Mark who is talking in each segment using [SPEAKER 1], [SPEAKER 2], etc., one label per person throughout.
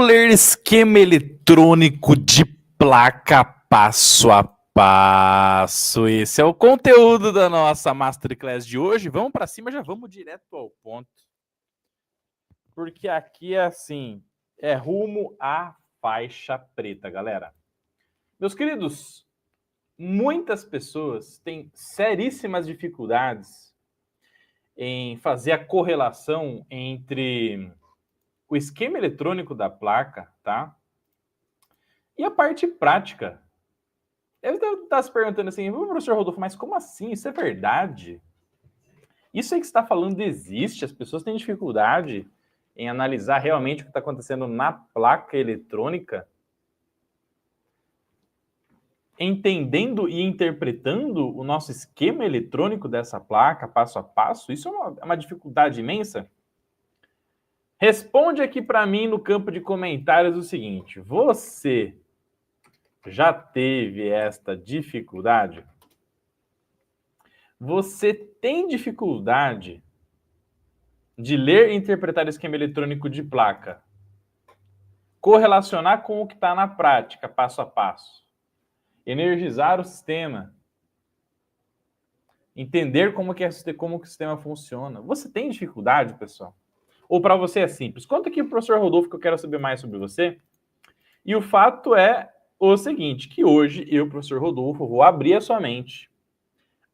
[SPEAKER 1] ler esquema eletrônico de placa passo a passo. Esse é o conteúdo da nossa Masterclass de hoje. Vamos para cima, já vamos direto ao ponto. Porque aqui é assim, é rumo à faixa preta, galera. Meus queridos, muitas pessoas têm seríssimas dificuldades em fazer a correlação entre o esquema eletrônico da placa, tá? E a parte prática. Ele está se perguntando assim, professor Rodolfo, mas como assim? Isso é verdade? Isso aí que você está falando existe? As pessoas têm dificuldade em analisar realmente o que está acontecendo na placa eletrônica? Entendendo e interpretando o nosso esquema eletrônico dessa placa, passo a passo? Isso é uma dificuldade imensa? Responde aqui para mim no campo de comentários o seguinte: você já teve esta dificuldade? Você tem dificuldade de ler e interpretar o esquema eletrônico de placa, correlacionar com o que está na prática, passo a passo, energizar o sistema, entender como que o sistema funciona? Você tem dificuldade, pessoal? Ou para você é simples? Conta aqui para o professor Rodolfo que eu quero saber mais sobre você. E o fato é o seguinte, que hoje eu, professor Rodolfo, vou abrir a sua mente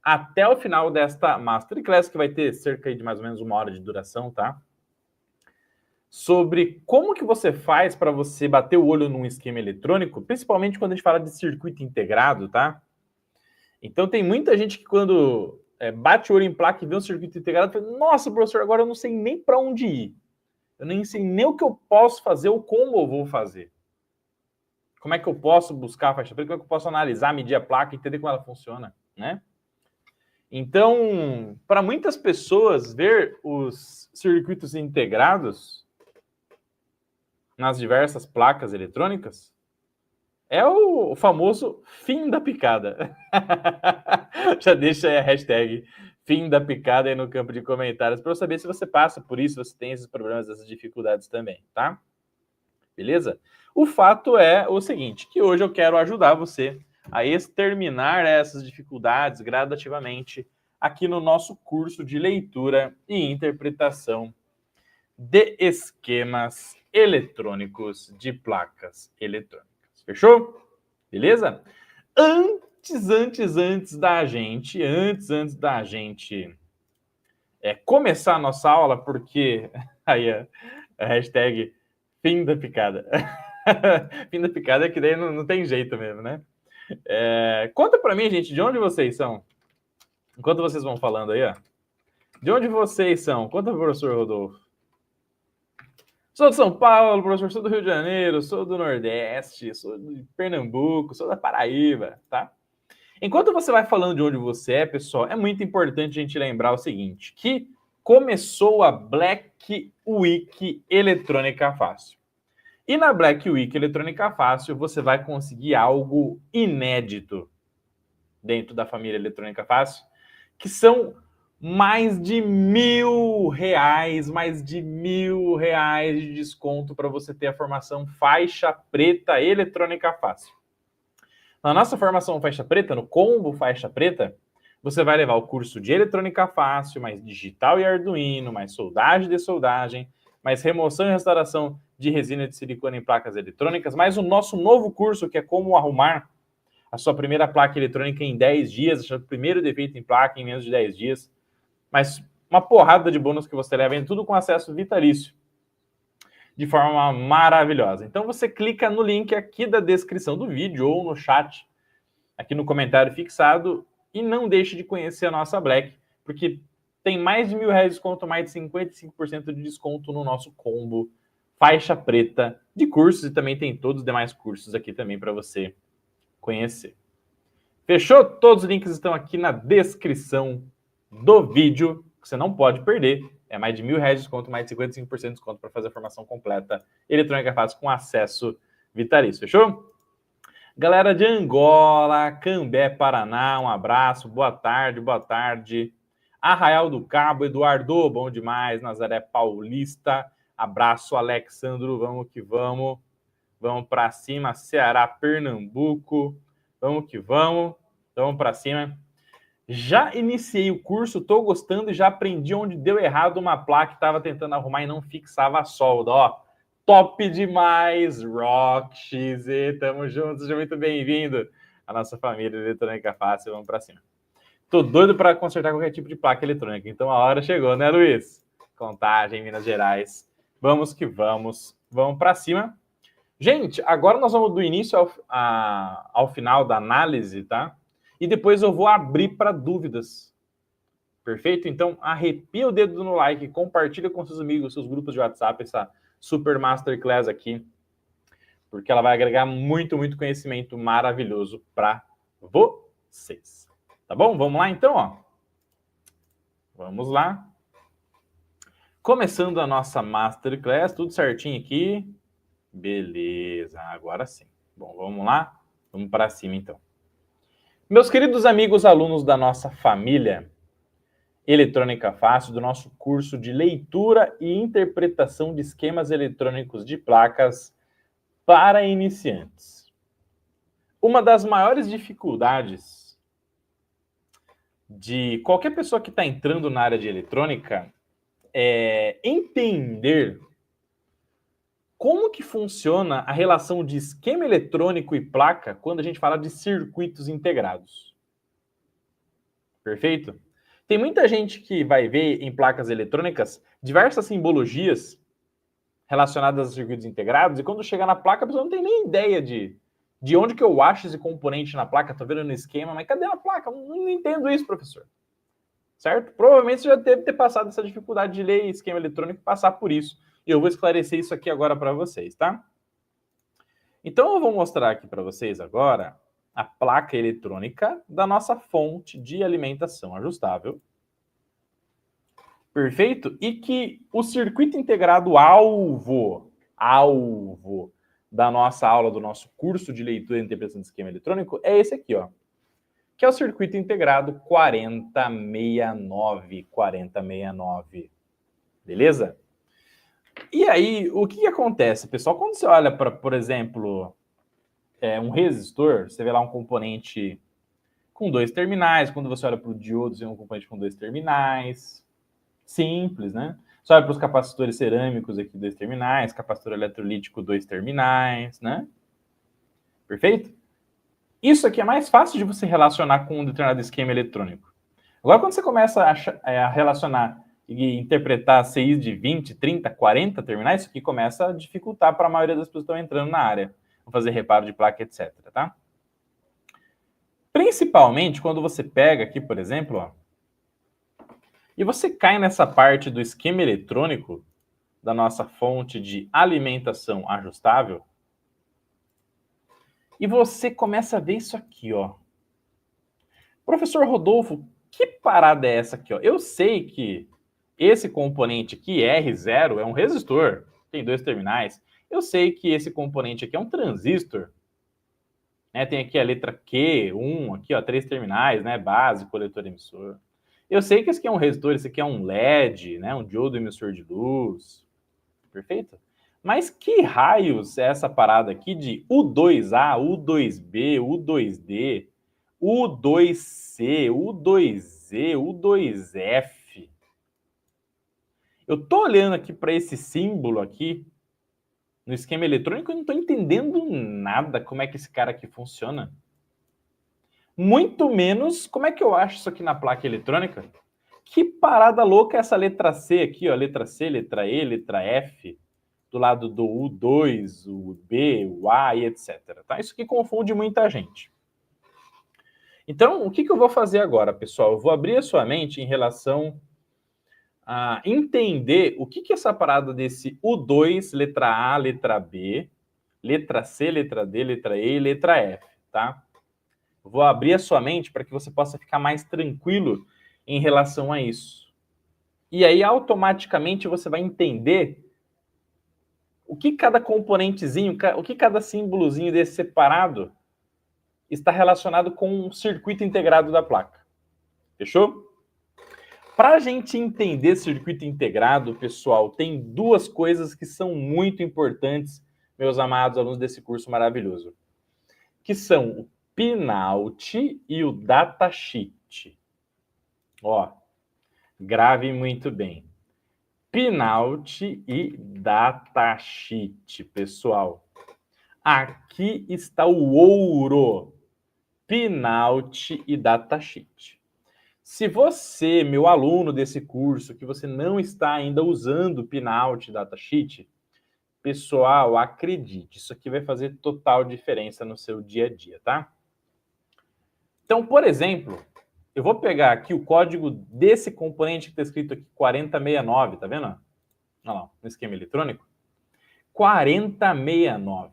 [SPEAKER 1] até o final desta Masterclass, que vai ter cerca de mais ou menos 1 hora de duração, tá? Sobre como que você faz para você bater o olho num esquema eletrônico, principalmente quando a gente fala de circuito integrado, tá? Então tem muita gente que quando bate o olho em placa e vê um circuito integrado, fala, nossa, professor, agora eu não sei nem para onde ir. Eu nem sei nem o que eu posso fazer ou como eu vou fazer. Como é que eu posso buscar a faixa preta? Como é que eu posso analisar, medir a placa, entender como ela funciona, né? Então, para muitas pessoas, ver os circuitos integrados nas diversas placas eletrônicas é o famoso fim da picada. Já deixa aí a hashtag fim da picada aí no campo de comentários para eu saber se você passa por isso, se você tem esses problemas, essas dificuldades também, tá? Beleza? O fato é o seguinte, que hoje eu quero ajudar você a exterminar essas dificuldades gradativamente aqui no nosso curso de leitura e interpretação de esquemas eletrônicos de placas eletrônicas. Fechou? Beleza? Antes da gente começar a nossa aula, porque aí a hashtag fim da picada. Fim da picada é que daí não tem jeito mesmo, né? Conta pra mim, gente, de onde vocês são? Enquanto vocês vão falando aí, ó. De onde vocês são? Conta pro professor Rodolfo. Sou de São Paulo, professor, sou do Rio de Janeiro, sou do Nordeste, sou de Pernambuco, sou da Paraíba, tá? Enquanto você vai falando de onde você é, pessoal, é muito importante a gente lembrar o seguinte, que começou a Black Week Eletrônica Fácil. E na Black Week Eletrônica Fácil, você vai conseguir algo inédito dentro da família Eletrônica Fácil, que são mais de R$ 1.000 de desconto para você ter a formação Faixa Preta Eletrônica Fácil. Na nossa formação Faixa Preta, no combo Faixa Preta, você vai levar o curso de Eletrônica Fácil, mais Digital e Arduino, mais Soldagem e Dessoldagem, mais Remoção e Restauração de Resina de Silicone em Placas Eletrônicas, mais o nosso novo curso, que é Como Arrumar a sua primeira placa eletrônica em 10 dias, achar o primeiro defeito em placa em menos de 10 dias, mas uma porrada de bônus que você leva, em tudo com acesso vitalício, de forma maravilhosa. Então você clica no link aqui da descrição do vídeo ou no chat, aqui no comentário fixado, e não deixe de conhecer a nossa Black, porque tem mais de R$ 1.000 de desconto, mais de 55% de desconto no nosso combo Faixa Preta de cursos, e também tem todos os demais cursos aqui também para você conhecer. Fechou? Todos os links estão aqui na descrição do vídeo, que você não pode perder. É mais de R$ 1.000 de desconto, mais de 55% de desconto para fazer a formação completa Eletrônica Fácil com acesso vitalício. Fechou? Galera de Angola, Cambé, Paraná, um abraço, boa tarde. Arraial do Cabo, Eduardo, bom demais. Nazaré Paulista, Abraço, Alexandro, vamos que vamos. Vamos para cima, Ceará, Pernambuco. Vamos que vamos. Vamos para cima. Já iniciei o curso, estou gostando e já aprendi onde deu errado uma placa que estava tentando arrumar e não fixava a solda. Ó, top demais, Rock XZ, tamo junto, seja muito bem-vindo à nossa família Eletrônica Fácil, vamos para cima. Tô doido para consertar qualquer tipo de placa eletrônica, então a hora chegou, né, Luiz? Contagem, Minas Gerais. Vamos que vamos, vamos para cima. Gente, agora nós vamos do início ao final da análise, tá? E depois eu vou abrir para dúvidas. Perfeito? Então, arrepia o dedo no like, compartilha com seus amigos, seus grupos de WhatsApp, essa super masterclass aqui, porque ela vai agregar muito, muito conhecimento maravilhoso para vocês. Tá bom? Vamos lá, então, ó. Vamos lá. Começando a nossa masterclass, tudo certinho aqui. Beleza, agora sim. Bom, vamos lá? Vamos para cima, então. Meus queridos amigos alunos da nossa família Eletrônica Fácil, do nosso curso de leitura e interpretação de esquemas eletrônicos de placas para iniciantes. Uma das maiores dificuldades de qualquer pessoa que está entrando na área de eletrônica é entender como que funciona a relação de esquema eletrônico e placa quando a gente fala de circuitos integrados. Perfeito? Tem muita gente que vai ver em placas eletrônicas diversas simbologias relacionadas a circuitos integrados e quando chega na placa a pessoa não tem nem ideia de onde que eu acho esse componente na placa. Tô vendo no esquema, mas cadê a placa? Não entendo isso, professor. Certo? Provavelmente você já deve ter passado essa dificuldade de ler esquema eletrônico e passar por isso. E eu vou esclarecer isso aqui agora para vocês, tá? Então eu vou mostrar aqui para vocês agora a placa eletrônica da nossa fonte de alimentação ajustável. Perfeito? E que o circuito integrado alvo da nossa aula, do nosso curso de leitura e interpretação de esquema eletrônico é esse aqui, ó. Que é o circuito integrado 4069. Beleza? E aí, o que acontece, pessoal? Quando você olha para, por exemplo, um resistor, você vê lá um componente com 2 terminais. Quando você olha para o diodo, você vê um componente com 2 terminais. Simples, né? Você olha para os capacitores cerâmicos aqui, 2 terminais. Capacitor eletrolítico, 2 terminais, né? Perfeito? Isso aqui é mais fácil de você relacionar com um determinado esquema eletrônico. Agora, quando você começa a relacionar e interpretar CIs de 20, 30, 40 terminais, isso aqui começa a dificultar para a maioria das pessoas que estão entrando na área. Vou fazer reparo de placa, etc, tá? Principalmente quando você pega aqui, por exemplo, ó, e você cai nessa parte do esquema eletrônico da nossa fonte de alimentação ajustável, e você começa a ver isso aqui, ó. Professor Rodolfo, que parada é essa aqui, ó? Eu sei que esse componente aqui, R0, é um resistor, tem 2 terminais. Eu sei que esse componente aqui é um transistor, né? Tem aqui a letra Q1, aqui, ó, 3 terminais, né? Base, coletor, emissor. Eu sei que esse aqui é um resistor, esse aqui é um LED, né? Um diodo emissor de luz. Perfeito? Mas que raios é essa parada aqui de U2A, U2B, U2D, U2C, U2Z, U2F? Eu tô olhando aqui para esse símbolo aqui no esquema eletrônico e não tô entendendo nada como é que esse cara aqui funciona. Muito menos como é que eu acho isso aqui na placa eletrônica. Que parada louca é essa letra C aqui, ó, letra C, letra E, letra F, do lado do U2, o B, o A e etc. Tá? Isso aqui confunde muita gente. Então, o que eu vou fazer agora, pessoal? Eu vou abrir a sua mente em relação a entender o que é essa parada desse U2, letra A, letra B, letra C, letra D, letra E e letra F, tá? Eu vou abrir a sua mente para que você possa ficar mais tranquilo em relação a isso. E aí, automaticamente, você vai entender o que cada componentezinho, o que cada símbolozinho desse separado está relacionado com o circuito integrado da placa. Fechou? Para a gente entender circuito integrado, pessoal, tem duas coisas que são muito importantes, meus amados alunos desse curso maravilhoso, que são o Pinout e o Datasheet. Ó, grave muito bem. Pinout e Datasheet, pessoal. Aqui está o ouro. Pinout e Datasheet. Se você, meu aluno desse curso, que você não está ainda usando Pinout e Datasheet, pessoal, acredite, isso aqui vai fazer total diferença no seu dia a dia, tá? Então, por exemplo, eu vou pegar aqui o código desse componente que está escrito aqui, 4069, tá vendo? Olha lá, no esquema eletrônico. 4069.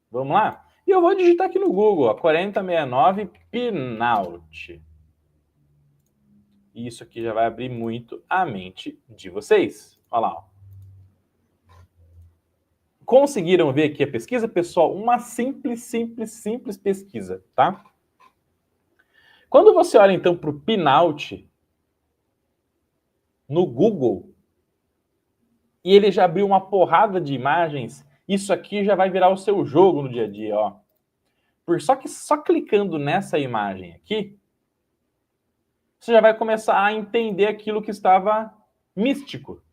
[SPEAKER 1] Vamos lá? E eu vou digitar aqui no Google, ó, 4069 Pinout. E isso aqui já vai abrir muito a mente de vocês. Olha lá. Ó. Conseguiram ver aqui a pesquisa, pessoal? Uma simples pesquisa, tá? Quando você olha, então, para o Pinout no Google, e ele já abriu uma porrada de imagens, isso aqui já vai virar o seu jogo no dia a dia, ó. Só que só clicando nessa imagem aqui, você já vai começar a entender aquilo que estava místico.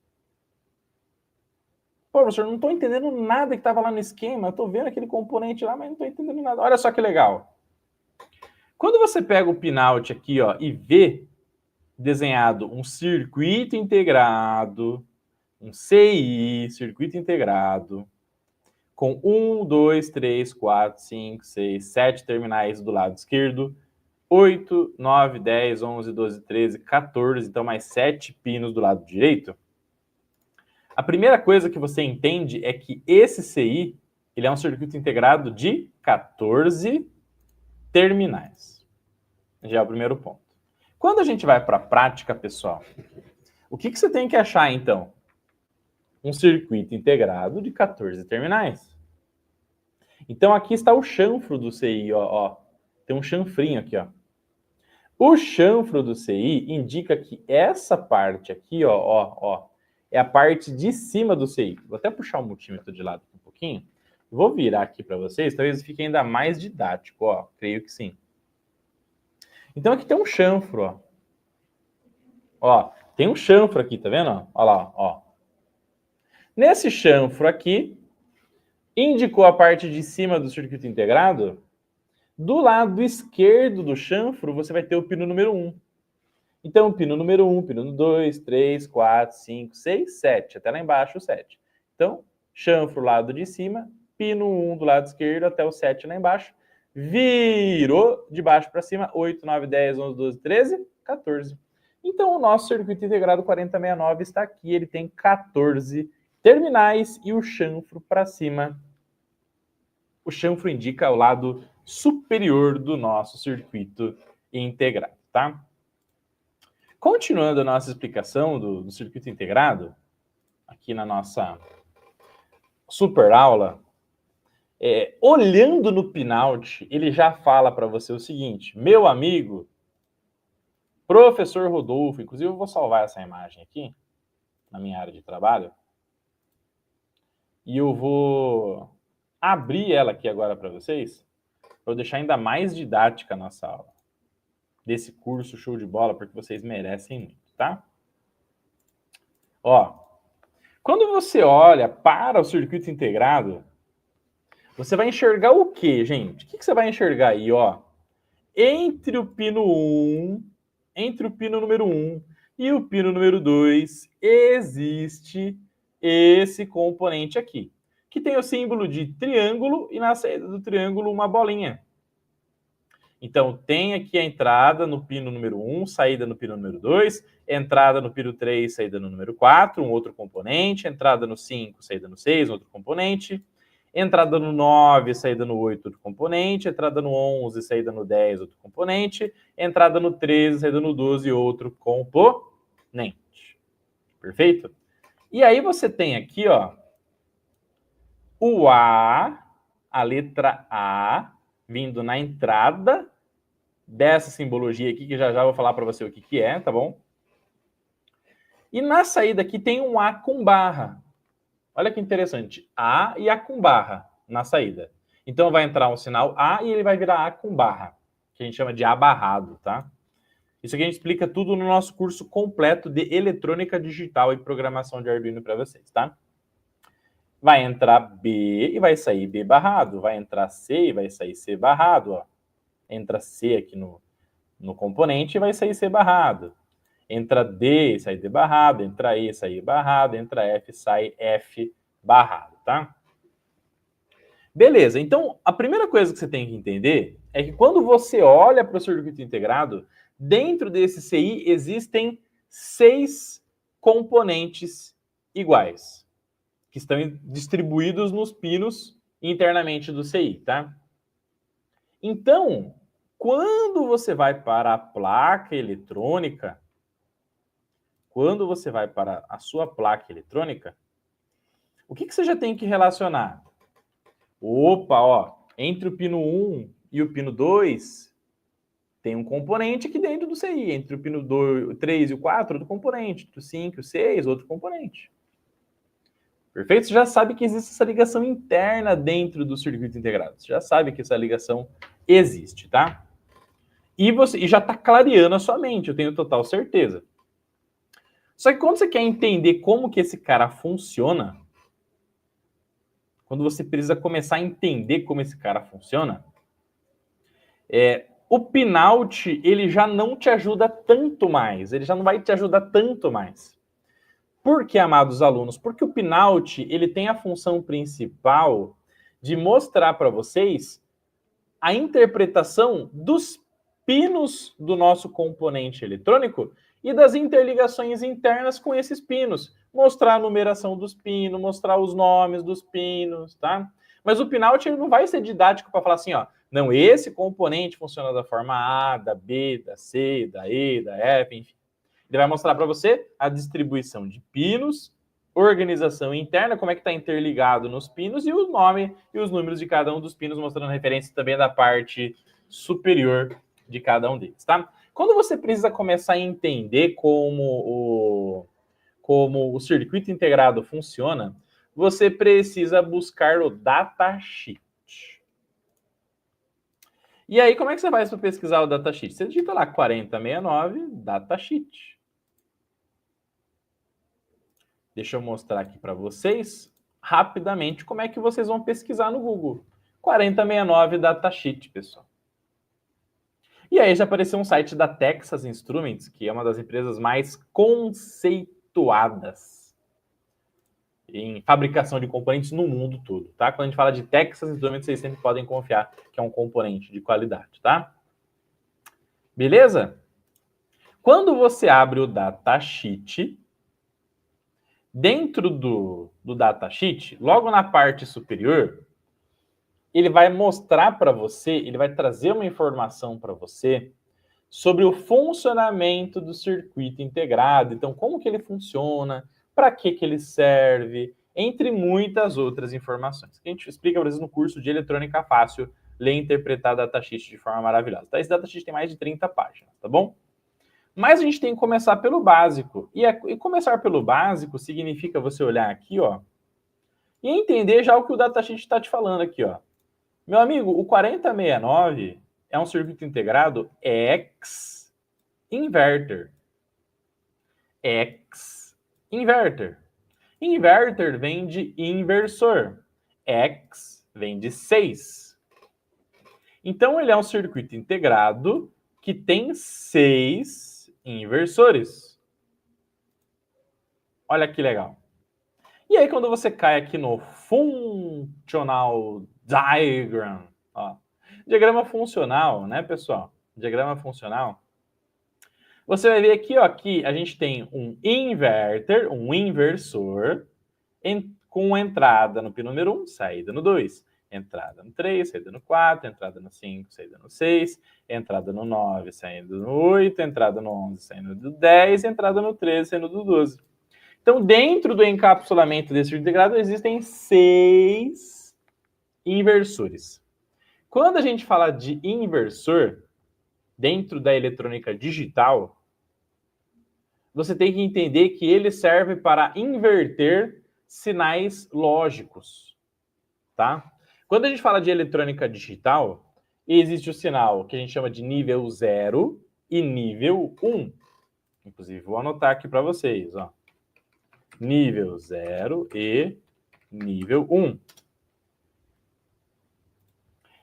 [SPEAKER 1] Pô, professor, não estou entendendo nada que estava lá no esquema, eu estou vendo aquele componente lá, mas não estou entendendo nada. Olha só que legal. Quando você pega o Pinout aqui, ó, e vê desenhado um circuito integrado, um CI, circuito integrado, com 1, 2, 3, 4, 5, 6, 7 terminais do lado esquerdo, 8, 9, 10, 11, 12, 13, 14, então mais 7 pinos do lado direito. A primeira coisa que você entende é que esse CI, ele é um circuito integrado de 14 terminais. Já é o primeiro ponto. Quando a gente vai para a prática, pessoal, o que você tem que achar, então? Um circuito integrado de 14 terminais. Então, aqui está o chanfro do CI, ó. Tem um chanfrinho aqui, ó. O chanfro do CI indica que essa parte aqui, ó, é a parte de cima do CI. Vou até puxar o multímetro de lado um pouquinho. Vou virar aqui para vocês, talvez fique ainda mais didático, ó. Creio que sim. Então, aqui tem um chanfro, ó. Ó, tem um chanfro aqui, tá vendo? Ó lá, ó. Nesse chanfro aqui, indicou a parte de cima do circuito integrado. Do lado esquerdo do chanfro, você vai ter o pino número 1. Então, pino número 1, pino 2, 3, 4, 5, 6, 7. Até lá embaixo, o 7. Então, chanfro lado de cima, pino 1 do lado esquerdo até o 7 lá embaixo. Virou de baixo para cima, 8, 9, 10, 11, 12, 13, 14. Então, o nosso circuito integrado 4069 está aqui. Ele tem 14 terminais e o chanfro para cima. O chanfro indica o lado superior do nosso circuito integrado, tá? Continuando a nossa explicação do circuito integrado, aqui na nossa super aula, olhando no Pinout, ele já fala para você o seguinte: meu amigo, professor Rodolfo, inclusive eu vou salvar essa imagem aqui, na minha área de trabalho, e eu vou abrir ela aqui agora para vocês, para deixar ainda mais didática a nossa aula desse curso show de bola, porque vocês merecem muito, tá? Ó, quando você olha para o circuito integrado, você vai enxergar o quê, gente? O que você vai enxergar aí, ó? Entre o pino 1, entre o pino número 1 e o pino número 2, existe esse componente aqui, que tem o símbolo de triângulo e na saída do triângulo uma bolinha. Então, tem aqui a entrada no pino número 1, saída no pino número 2, entrada no pino 3, saída no número 4, um outro componente, entrada no 5, saída no 6, outro componente, entrada no 9, saída no 8, outro componente, entrada no 11, saída no 10, outro componente, entrada no 13, saída no 12, outro componente. Perfeito? E aí você tem aqui, ó, o a letra A, vindo na entrada dessa simbologia aqui, que já vou falar para você o que é, tá bom? E na saída aqui tem um A com barra. Olha que interessante. A e A com barra na saída. Então vai entrar um sinal A e ele vai virar A com barra, que a gente chama de A barrado, tá? Isso aqui a gente explica tudo no nosso curso completo de eletrônica digital e programação de Arduino para vocês, tá? Vai entrar B e vai sair B barrado. Vai entrar C e vai sair C barrado, ó. Entra C aqui no componente e vai sair C barrado. Entra D, sai D barrado, entra E, sai E barrado, entra F, sai F barrado, tá? Beleza, então a primeira coisa que você tem que entender é que quando você olha para o circuito integrado, dentro desse CI existem 6 componentes iguais, que estão distribuídos nos pinos internamente do CI, tá? Então, quando você vai para a placa eletrônica, quando você vai para a sua placa eletrônica, o que você já tem que relacionar? Opa, ó, entre o pino 1 e o pino 2, tem um componente aqui dentro do CI. Entre o pino 2, o 3 e o 4, outro componente. Entre o 5 e o 6, outro componente. Perfeito? Você já sabe que existe essa ligação interna dentro do circuito integrado. Você já sabe que essa ligação existe, tá? E já está clareando a sua mente, eu tenho total certeza. Só que quando você quer entender como que esse cara funciona, quando você precisa começar a entender como esse cara funciona, o pinout, ele já não te ajuda tanto mais. Ele já não vai te ajudar tanto mais. Por que, amados alunos? Porque o pinout, ele tem a função principal de mostrar para vocês a interpretação dos pinos do nosso componente eletrônico e das interligações internas com esses pinos. Mostrar a numeração dos pinos, mostrar os nomes dos pinos, tá? Mas o pinout ele não vai ser didático para falar assim, ó, não, esse componente funciona da forma A, da B, da C, da E, da F, enfim. Ele vai mostrar para você a distribuição de pinos, organização interna, como é que está interligado nos pinos e o nome e os números de cada um dos pinos, mostrando referência também da parte superior de cada um deles, tá? Quando você precisa começar a entender como o circuito integrado funciona, você precisa buscar o datasheet. E aí, como é que você faz para pesquisar o datasheet? Você digita lá 4069 datasheet. Deixa eu mostrar aqui para vocês rapidamente como é que vocês vão pesquisar no Google. 4069 datasheet, pessoal. E aí já apareceu um site da Texas Instruments, que é uma das empresas mais conceituadas em fabricação de componentes no mundo todo, tá? Quando a gente fala de Texas Instruments, vocês sempre podem confiar que é um componente de qualidade, tá? Beleza? Quando você abre o datasheet, dentro do datasheet, logo na parte superior, ele vai mostrar para você, ele vai trazer uma informação para você sobre o funcionamento do circuito integrado. Então, como que ele funciona, para que ele serve, entre muitas outras informações. Que a gente explica para vocês no curso de Eletrônica Fácil, Ler e Interpretar datasheet de forma maravilhosa. Tá? Esse datasheet tem mais de 30 páginas, tá bom? Mas a gente tem que começar pelo básico. E começar pelo básico significa você olhar aqui, ó, e entender já o que o datasheet está te falando aqui, ó. Meu amigo, o 4069 é um circuito integrado X-inverter. X-inverter. Inverter vem de inversor. X vem de 6. Então, ele é um circuito integrado que tem 6 inversores. Olha que legal. E aí, quando você cai aqui no Functional Diagram, ó, diagrama funcional, né, pessoal? Diagrama funcional. Você vai ver aqui, ó, que a gente tem um inverter, um inversor, com entrada no pino número 1, saída no 2. Entrada no 3, saída no 4, entrada no 5, saída no 6, entrada no 9, saída no 8, entrada no 11, saída no 10, entrada no 13, saída no 12. Então, dentro do encapsulamento desse circuito integrado, existem 6 inversores. Quando a gente fala de inversor, dentro da eletrônica digital, você tem que entender que ele serve para inverter sinais lógicos, tá? Quando a gente fala de eletrônica digital, existe o sinal que a gente chama de nível 0 e nível 1. Inclusive, vou anotar aqui para vocês, ó. Nível 0 e nível 1.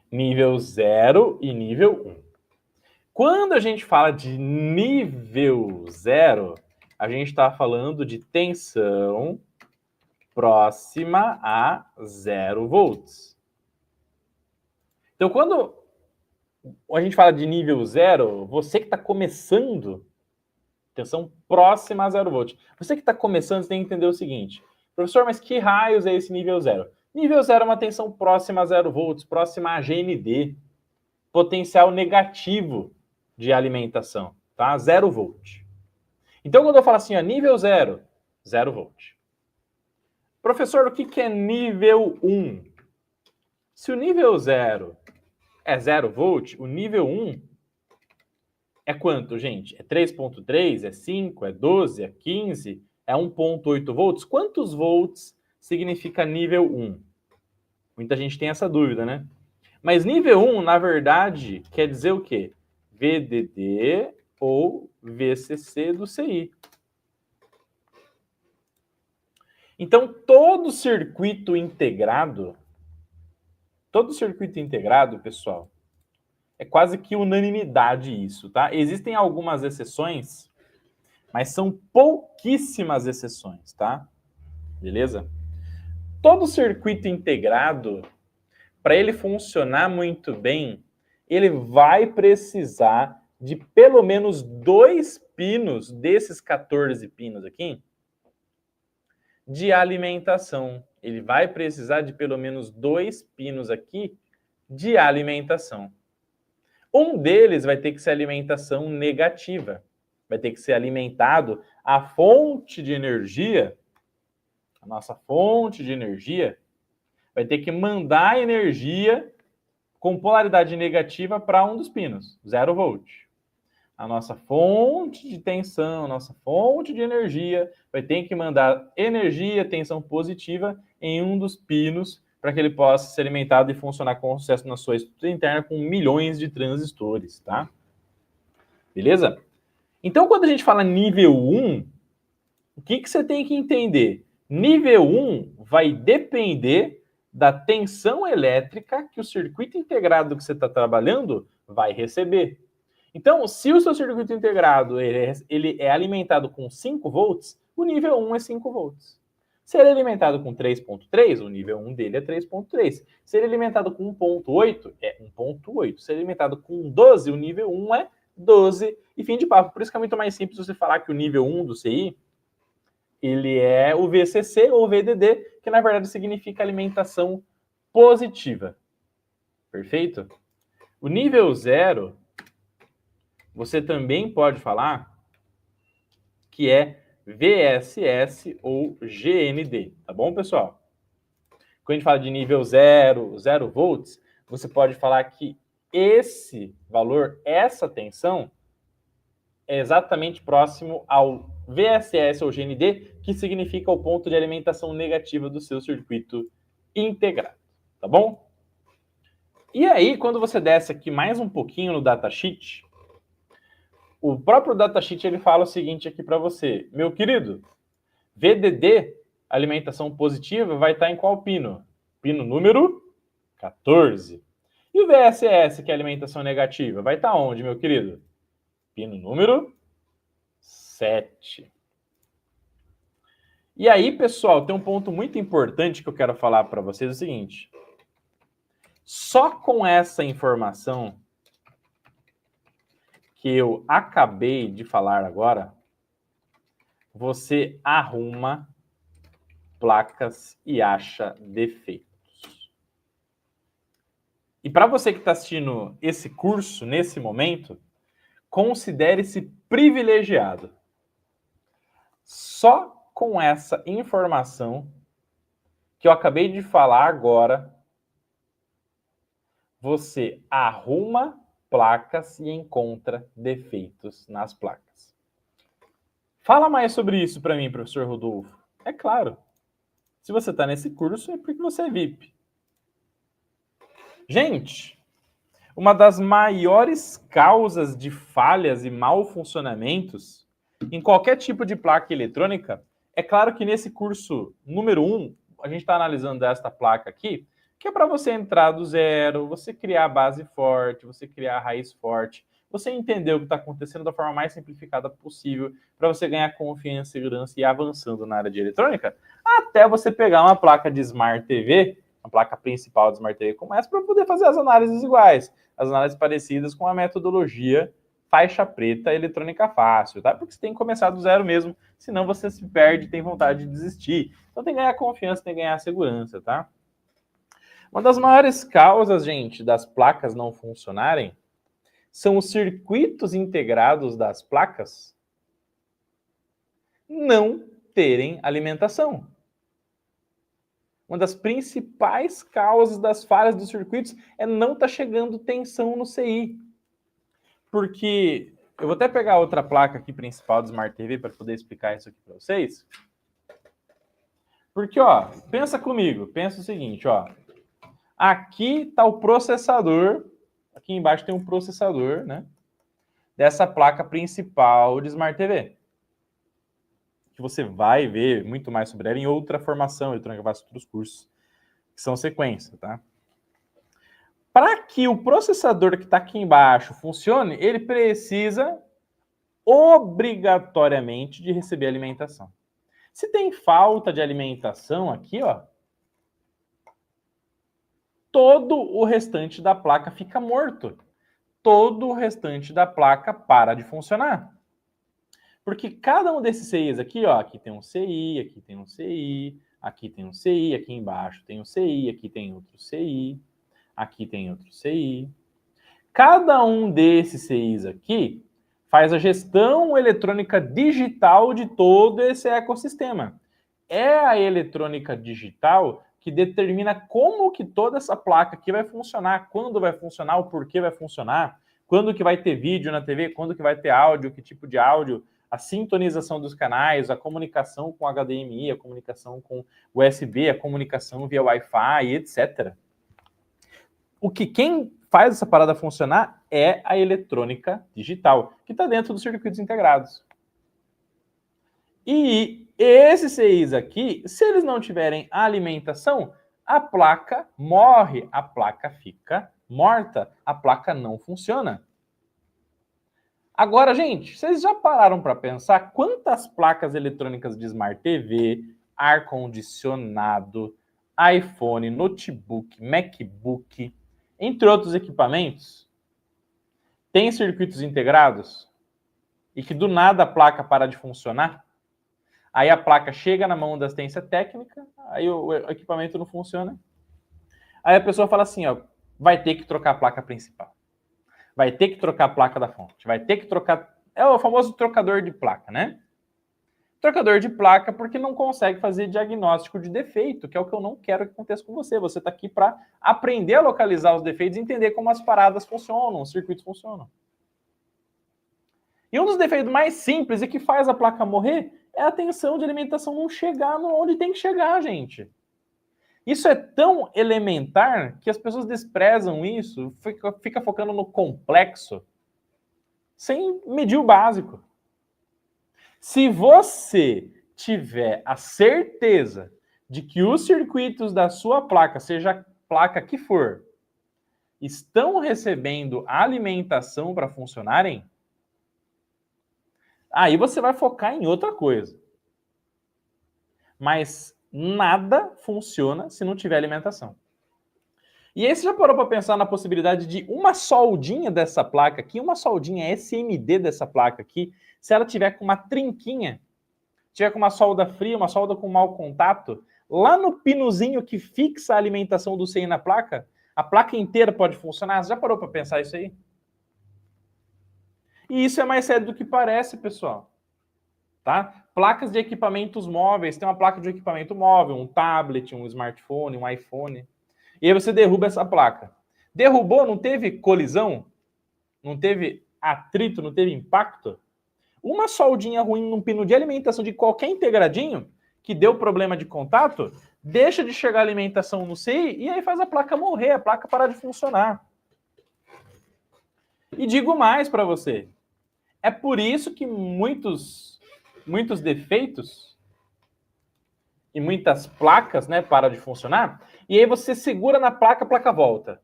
[SPEAKER 1] Nível 0 e nível 1. Quando a gente fala de nível 0, a gente está falando de tensão próxima a 0 volts. Então, quando a gente fala de nível 0, você que está começando, tensão próxima a 0 volts. Você que está começando, você tem que entender o seguinte. Professor, mas que raios é esse nível 0? Nível 0 é uma tensão próxima a 0 volts, próxima a GND. Potencial negativo de alimentação, tá? 0 volt. Então, quando eu falo assim, ó, nível 0, 0 volt. Professor, o que é nível 1? Se o nível 0 é 0 volt, o nível 1 é quanto, gente? É 3.3, é 5, é 12, é 15, é 1.8 volts? Quantos volts significa nível 1? Muita gente tem essa dúvida, né? Mas nível 1, na verdade, quer dizer o quê? VDD ou VCC do CI. Então, todo circuito integrado, pessoal, é quase que unanimidade isso, tá? Existem algumas exceções, mas são pouquíssimas exceções, tá? Beleza? Todo circuito integrado, para ele funcionar muito bem, ele vai precisar de pelo menos 2 pinos desses 14 pinos aqui de alimentação. Ele vai precisar de pelo menos 2 pinos aqui de alimentação. Um deles vai ter que ser alimentação negativa. Vai ter que ser alimentado a fonte de energia, a nossa fonte de energia, vai ter que mandar energia com polaridade negativa para um dos pinos, 0 volt. A nossa fonte de tensão, a nossa fonte de energia, vai ter que mandar energia, tensão positiva em um dos pinos para que ele possa ser alimentado e funcionar com sucesso na sua estrutura interna com milhões de transistores, tá? Beleza? Então, quando a gente fala nível 1, o que você tem que entender? Nível 1 vai depender da tensão elétrica que o circuito integrado que você está trabalhando vai receber. Então, se o seu circuito integrado ele é alimentado com 5 volts, o nível 1 é 5 volts. Se ele é alimentado com 3.3, o nível 1 dele é 3.3. Se ele é alimentado com 1.8, é 1.8. Se ele é alimentado com 12, o nível 1 é 12. E fim de papo. Por isso que é muito mais simples você falar que o nível 1 do CI ele é o VCC ou VDD, que na verdade significa alimentação positiva. Perfeito? O nível 0, você também pode falar que é VSS ou GND, tá bom, pessoal? Quando a gente fala de nível 0, 0 volts, você pode falar que esse valor, essa tensão, é exatamente próximo ao VSS ou GND, que significa o ponto de alimentação negativa do seu circuito integrado, tá bom? E aí, quando você desce aqui mais um pouquinho no datasheet, o próprio datasheet ele fala o seguinte aqui para você, meu querido, VDD, alimentação positiva, vai estar em qual pino? Pino número 14. E o VSS, que é alimentação negativa, vai estar onde, meu querido? Pino número 7. E aí, pessoal, tem um ponto muito importante que eu quero falar para vocês, é o seguinte. Só com essa informação que eu acabei de falar agora, você arruma placas e acha defeitos. E para você que está assistindo esse curso nesse momento, considere-se privilegiado. Só com essa informação que eu acabei de falar agora, você arruma placas e encontra defeitos nas placas. Fala mais sobre isso para mim, professor Rodolfo. É claro, se você está nesse curso é porque você é VIP. Gente, uma das maiores causas de falhas e mal funcionamentos em qualquer tipo de placa eletrônica, é claro que nesse curso número 1, a gente está analisando esta placa aqui, que é para você entrar do zero, você criar a base forte, você criar a raiz forte, você entender o que está acontecendo da forma mais simplificada possível, para você ganhar confiança, segurança e ir avançando na área de eletrônica, até você pegar uma placa de Smart TV, a placa principal de Smart TV como essa, para poder fazer as análises iguais, as análises parecidas com a metodologia faixa preta eletrônica fácil, tá? Porque você tem que começar do zero mesmo, senão você se perde e tem vontade de desistir. Então tem que ganhar confiança, tem que ganhar segurança, tá? Uma das maiores causas, gente, das placas não funcionarem são os circuitos integrados das placas não terem alimentação. Uma das principais causas das falhas dos circuitos é não estar chegando tensão no CI. Porque eu vou até pegar outra placa aqui principal do Smart TV para poder explicar isso aqui para vocês. Porque, ó, pensa comigo, pensa o seguinte, ó. Aqui está o processador, aqui embaixo tem um processador, né? Dessa placa principal de Smart TV. Que você vai ver muito mais sobre ela em outra formação eletrônica, vários outros cursos, que são sequência, tá? Para que o processador que está aqui embaixo funcione, ele precisa obrigatoriamente de receber alimentação. Se tem falta de alimentação aqui, ó, todo o restante da placa fica morto. Todo o restante da placa para de funcionar. Porque cada um desses CIs aqui, ó, aqui tem um CI, aqui tem um CI, aqui tem um CI, aqui embaixo tem um CI, aqui tem outro CI, aqui tem outro CI. Cada um desses CIs aqui faz a gestão eletrônica digital de todo esse ecossistema. É a eletrônica digital que determina como que toda essa placa aqui vai funcionar, quando vai funcionar, o porquê vai funcionar, quando que vai ter vídeo na TV, quando que vai ter áudio, que tipo de áudio, a sintonização dos canais, a comunicação com HDMI, a comunicação com USB, a comunicação via Wi-Fi, etc. Quem faz essa parada funcionar é a eletrônica digital, que está dentro dos circuitos integrados. E esses CIs aqui, se eles não tiverem alimentação, a placa morre, a placa fica morta, a placa não funciona. Agora, gente, vocês já pararam para pensar quantas placas eletrônicas de Smart TV, ar-condicionado, iPhone, notebook, MacBook, entre outros equipamentos, tem circuitos integrados e que do nada a placa para de funcionar? Aí a placa chega na mão da assistência técnica, aí o equipamento não funciona. Aí a pessoa fala assim, ó, vai ter que trocar a placa principal. Vai ter que trocar a placa da fonte. Vai ter que trocar... É o famoso trocador de placa, né? Trocador de placa porque não consegue fazer diagnóstico de defeito, que é o que eu não quero que aconteça com você. Você está aqui para aprender a localizar os defeitos e entender como as paradas funcionam, os circuitos funcionam. E um dos defeitos mais simples e que faz a placa morrer é a tensão de alimentação não chegar onde tem que chegar, gente. Isso é tão elementar que as pessoas desprezam isso, fica focando no complexo, sem medir o básico. Se você tiver a certeza de que os circuitos da sua placa, seja a placa que for, estão recebendo alimentação para funcionarem, aí você vai focar em outra coisa. Mas nada funciona se não tiver alimentação. E aí você já parou para pensar na possibilidade de uma soldinha dessa placa aqui, uma soldinha SMD dessa placa aqui, se ela tiver com uma trinquinha, tiver com uma solda fria, uma solda com mau contato, lá no pinozinho que fixa a alimentação do CI na placa, a placa inteira pode funcionar? Você já parou para pensar isso aí? E isso é mais sério do que parece, pessoal. Tá? Placas de equipamentos móveis, tem uma placa de equipamento móvel, um tablet, um smartphone, um iPhone. E aí você derruba essa placa. Derrubou, não teve colisão? Não teve atrito, não teve impacto? Uma soldinha ruim num pino de alimentação de qualquer integradinho que deu problema de contato, deixa de chegar alimentação no CI e aí faz a placa morrer, a placa parar de funcionar. E digo mais para você, é por isso que muitos defeitos e muitas placas, né, param de funcionar, e aí você segura na placa, a placa volta.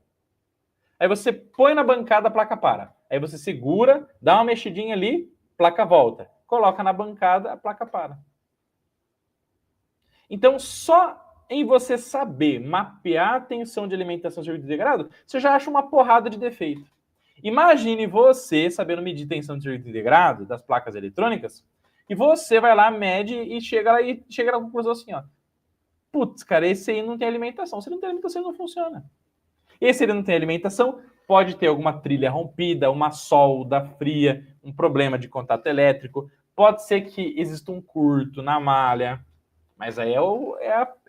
[SPEAKER 1] Aí você põe na bancada, a placa para. Aí você segura, dá uma mexidinha ali, placa volta. Coloca na bancada, a placa para. Então, só em você saber mapear a tensão de alimentação de circuito integrado, você já acha uma porrada de defeito. Imagine você sabendo medir tensão de circuito integrado das placas eletrônicas, e você vai lá, mede e chega na conclusão assim, ó. Putz, cara, esse aí não tem alimentação. Se não tem alimentação, ele não funciona. E se ele não tem alimentação, pode ter alguma trilha rompida, uma solda fria, um problema de contato elétrico. Pode ser que exista um curto na malha. Mas aí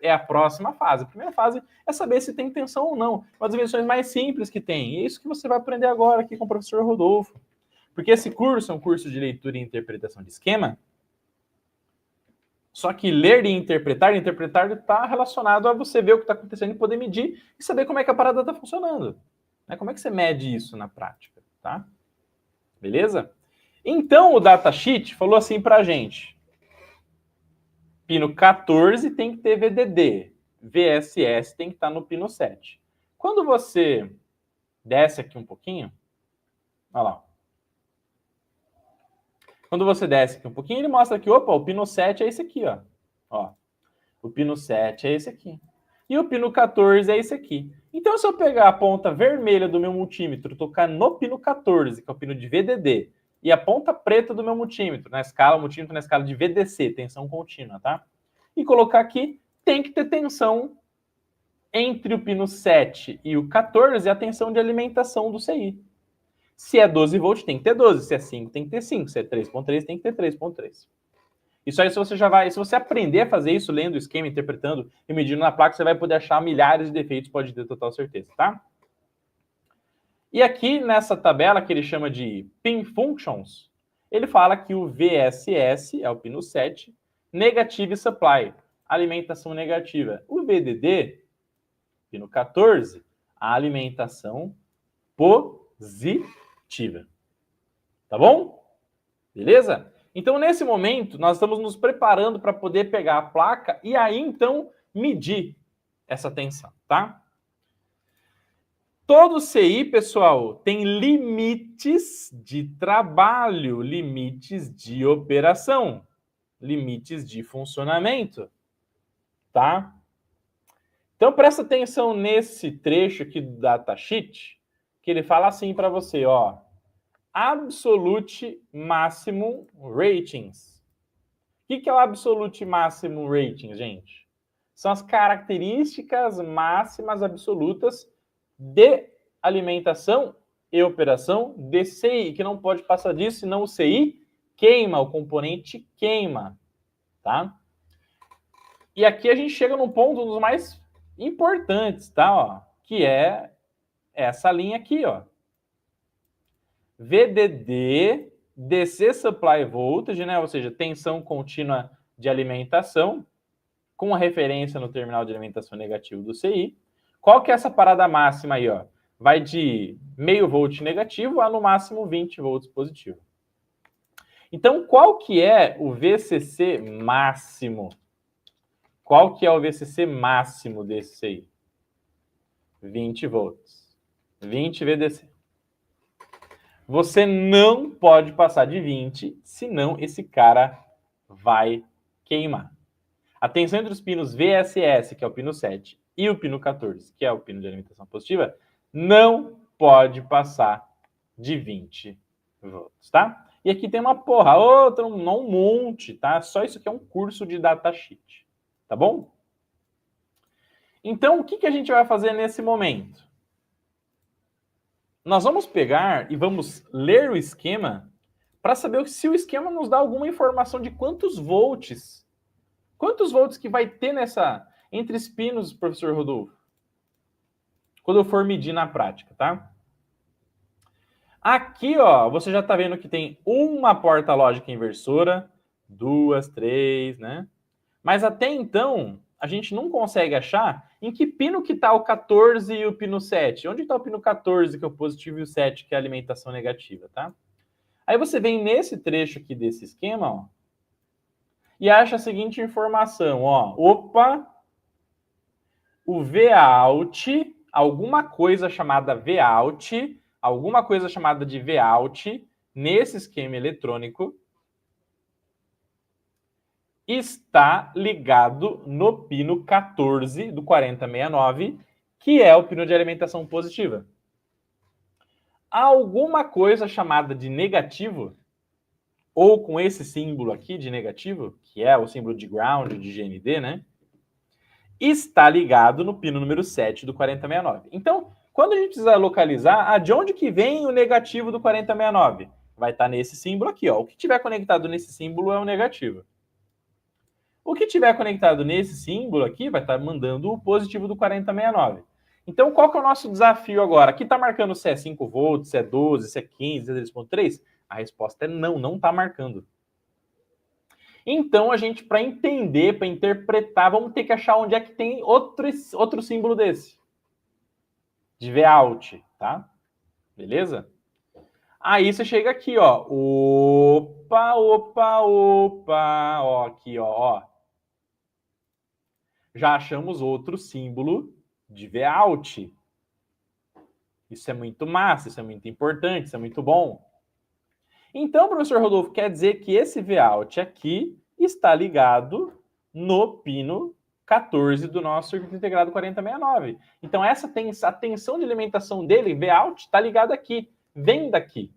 [SPEAKER 1] é a próxima fase. A primeira fase é saber se tem tensão ou não. Uma das invenções mais simples que tem. E é isso que você vai aprender agora aqui com o professor Rodolfo. Porque esse curso é um curso de leitura e interpretação de esquema. Só que ler e interpretar está relacionado a você ver o que está acontecendo e poder medir e saber como é que a parada está funcionando. Né? Como é que você mede isso na prática? Tá? Beleza? Então, o datasheet falou assim para a gente. Pino 14 tem que ter VDD. VSS tem que estar no pino 7. Quando você desce aqui um pouquinho, olha lá. Quando você desce aqui um pouquinho, ele mostra que, opa, o pino 7 é esse aqui, ó. O pino 7 é esse aqui. E o pino 14 é esse aqui. Então, se eu pegar a ponta vermelha do meu multímetro, tocar no pino 14, que é o pino de VDD, e a ponta preta do meu multímetro na escala de VDC, tensão contínua, tá? E colocar aqui, tem que ter tensão entre o pino 7 e o 14, a tensão de alimentação do CI. Se é 12 volts, tem que ter 12. Se é 5, tem que ter 5. Se é 3.3, tem que ter 3.3. Isso aí, se você aprender a fazer isso, lendo o esquema, interpretando e medindo na placa, você vai poder achar milhares de defeitos, pode ter total certeza, tá? E aqui, nessa tabela que ele chama de Pin Functions, ele fala que o VSS, é o pino 7, Negative Supply, alimentação negativa. O VDD, pino 14, a alimentação positiva. Tá bom? Beleza? Então, nesse momento, nós estamos nos preparando para poder pegar a placa e aí, então, medir essa tensão, tá? Todo CI, pessoal, tem limites de trabalho, limites de operação, limites de funcionamento, tá? Então, presta atenção nesse trecho aqui do datasheet, que ele fala assim para você, ó. Absolute Maximum Ratings. O que é o Absolute Maximum Ratings, gente? São as características máximas absolutas de alimentação e operação de CI, que não pode passar disso, senão o CI queima, o componente queima, tá? E aqui a gente chega num ponto dos mais importantes, tá? Ó, que é essa linha aqui, ó. VDD, DC Supply Voltage, né? Ou seja, tensão contínua de alimentação, com a referência no terminal de alimentação negativo do CI. Qual que é essa parada máxima aí, ó? Vai de meio volt negativo a no máximo 20 volts positivo. Então, qual que é o VCC máximo? Qual que é o VCC máximo desse aí? 20 volts. 20 VDC. Você não pode passar de 20, senão esse cara vai queimar. A tensão entre os pinos VSS, que é o pino 7, e o pino 14, que é o pino de alimentação positiva, não pode passar de 20 volts, tá? E aqui tem uma porra, outra, não um monte, tá? Só isso aqui é um curso de datasheet, tá bom? Então, o que a gente vai fazer nesse momento? Nós vamos pegar e vamos ler o esquema para saber se o esquema nos dá alguma informação de quantos volts que vai ter entre os pinos, professor Rodolfo, quando eu for medir na prática, tá? Aqui, ó, você já está vendo que tem uma porta lógica inversora, 2, 3, né? Mas até então, a gente não consegue achar em que pino que está o 14 e o pino 7. Onde está o pino 14, que é o positivo, e o 7, que é a alimentação negativa, tá? Aí você vem nesse trecho aqui desse esquema, ó, e acha a seguinte informação, ó. Opa! O Vout, alguma coisa chamada Vout, alguma coisa chamada de Vout, nesse esquema eletrônico, está ligado no pino 14 do 4069, que é o pino de alimentação positiva. Alguma coisa chamada de negativo, ou com esse símbolo aqui de negativo, que é o símbolo de ground, de GND, né? Está ligado no pino número 7 do 4069. Então, quando a gente precisa localizar, de onde que vem o negativo do 4069? Vai estar nesse símbolo aqui, ó. O que tiver conectado nesse símbolo é o negativo. O que tiver conectado nesse símbolo aqui vai estar mandando o positivo do 4069. Então, qual que é o nosso desafio agora? Aqui está marcando se é 5 volts, se é 12, se é 15, se é 3.3? A resposta é não, não está marcando. Então, a gente, para entender, para interpretar, vamos ter que achar onde é que tem outro símbolo desse. De Vout, tá? Beleza? Aí você chega aqui, ó. Opa, opa, opa. Ó, aqui, ó. Já achamos outro símbolo de Vout. Isso é muito massa, isso é muito importante, isso é muito bom. Então, professor Rodolfo, quer dizer que esse Vout aqui está ligado no pino 14 do nosso circuito integrado 4069. Então, a tensão de alimentação dele, Vout, está ligada aqui, vem daqui.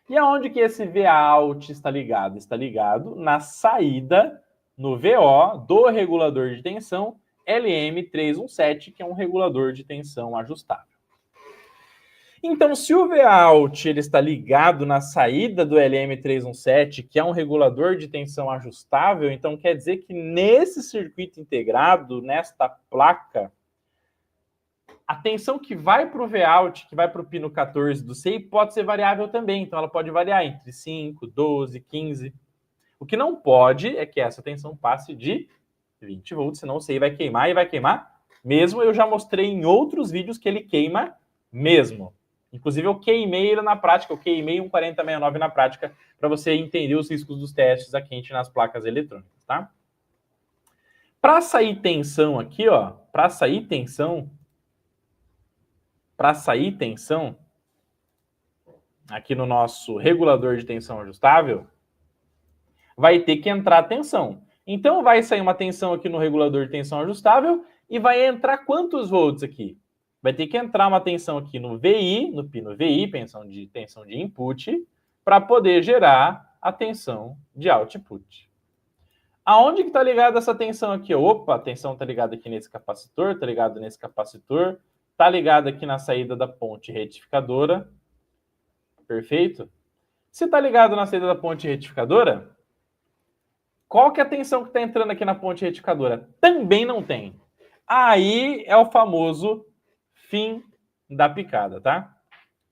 [SPEAKER 1] E aonde que esse Vout está ligado? Está ligado na saída, no VO, do regulador de tensão LM317, que é um regulador de tensão ajustável. Então, se o Vout ele está ligado na saída do LM317, que é um regulador de tensão ajustável, então quer dizer que nesse circuito integrado, nesta placa, a tensão que vai para o Vout, que vai para o pino 14 do CI, pode ser variável também. Então, ela pode variar entre 5, 12, 15. O que não pode é que essa tensão passe de 20 volts, senão o CI vai queimar e vai queimar mesmo. Eu já mostrei em outros vídeos que ele queima mesmo. Inclusive, eu queimei ele na prática, eu queimei um 4069 na prática para você entender os riscos dos testes a quente nas placas eletrônicas, tá? Para sair tensão aqui, ó, para sair tensão aqui no nosso regulador de tensão ajustável, vai ter que entrar tensão. Então, vai sair uma tensão aqui no regulador de tensão ajustável e vai entrar quantos volts aqui? Vai ter que entrar uma tensão aqui no VI, no pino VI, tensão de input, para poder gerar a tensão de output. Aonde que está ligada essa tensão aqui? Opa, a tensão está ligada aqui nesse capacitor, está ligada nesse capacitor, está ligada aqui na saída da ponte retificadora. Perfeito? Se está ligado na saída da ponte retificadora, qual que é a tensão que está entrando aqui na ponte retificadora? Também não tem. Aí é o famoso fim da picada, tá?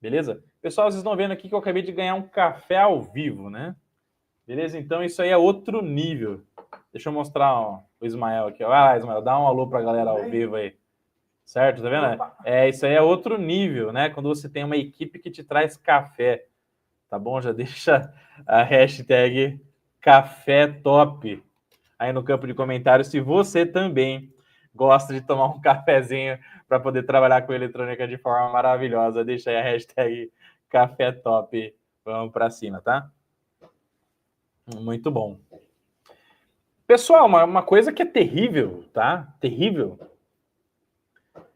[SPEAKER 1] Beleza? Pessoal, vocês estão vendo aqui que eu acabei de ganhar um café ao vivo, né? Beleza? Então isso aí é outro nível. Deixa eu mostrar ó, o Ismael aqui. Ah, Ismael, dá um alô pra galera ao vivo aí. Certo? Tá vendo? Isso aí é outro nível, né? Quando você tem uma equipe que te traz café. Tá bom? Já deixa a hashtag café top aí no campo de comentários se você também gosta de tomar um cafezinho para poder trabalhar com eletrônica de forma maravilhosa. Deixa aí a hashtag café top. Vamos para cima, tá? Muito bom. Pessoal, uma coisa que é terrível, tá? Terrível.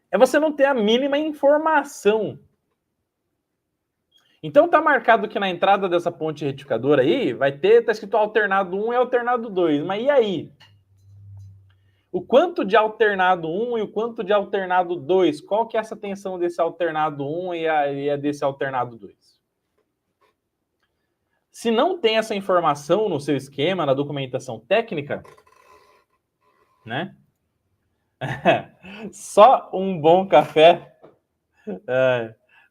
[SPEAKER 1] É você não ter a mínima informação. Então tá marcado que na entrada dessa ponte retificadora aí tá escrito alternado 1 e alternado 2. Mas e aí? O quanto de alternado 1 e o quanto de alternado 2? Qual que é essa tensão desse alternado 1 e a desse alternado 2? Se não tem essa informação no seu esquema, na documentação técnica, né? Só um bom café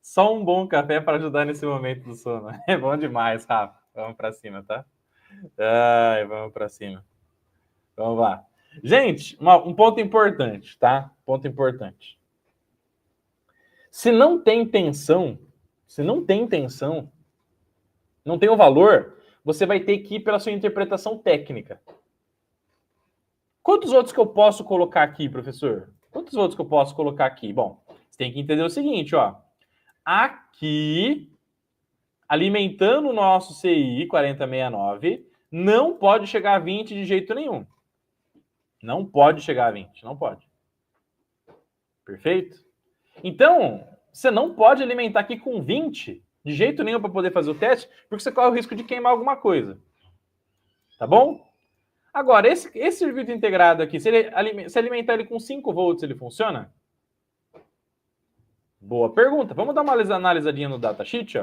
[SPEAKER 1] Só um bom café para ajudar nesse momento do sono. É bom demais, Rafa. Vamos para cima, tá? Ai, vamos para cima. Vamos lá. Gente, um ponto importante, tá? Ponto importante. Se não tem tensão, não tem o valor, você vai ter que ir pela sua interpretação técnica. Quantos outros que eu posso colocar aqui, professor? Quantos outros que eu posso colocar aqui? Bom, você tem que entender o seguinte, ó. Aqui, alimentando o nosso CI 4069, não pode chegar a 20 de jeito nenhum. Não pode chegar a 20, não pode. Perfeito? Então, você não pode alimentar aqui com 20 de jeito nenhum para poder fazer o teste, porque você corre o risco de queimar alguma coisa. Tá bom? Agora, esse circuito integrado aqui, se alimentar ele com 5 volts, ele funciona? Boa pergunta. Vamos dar uma analisadinha no datasheet,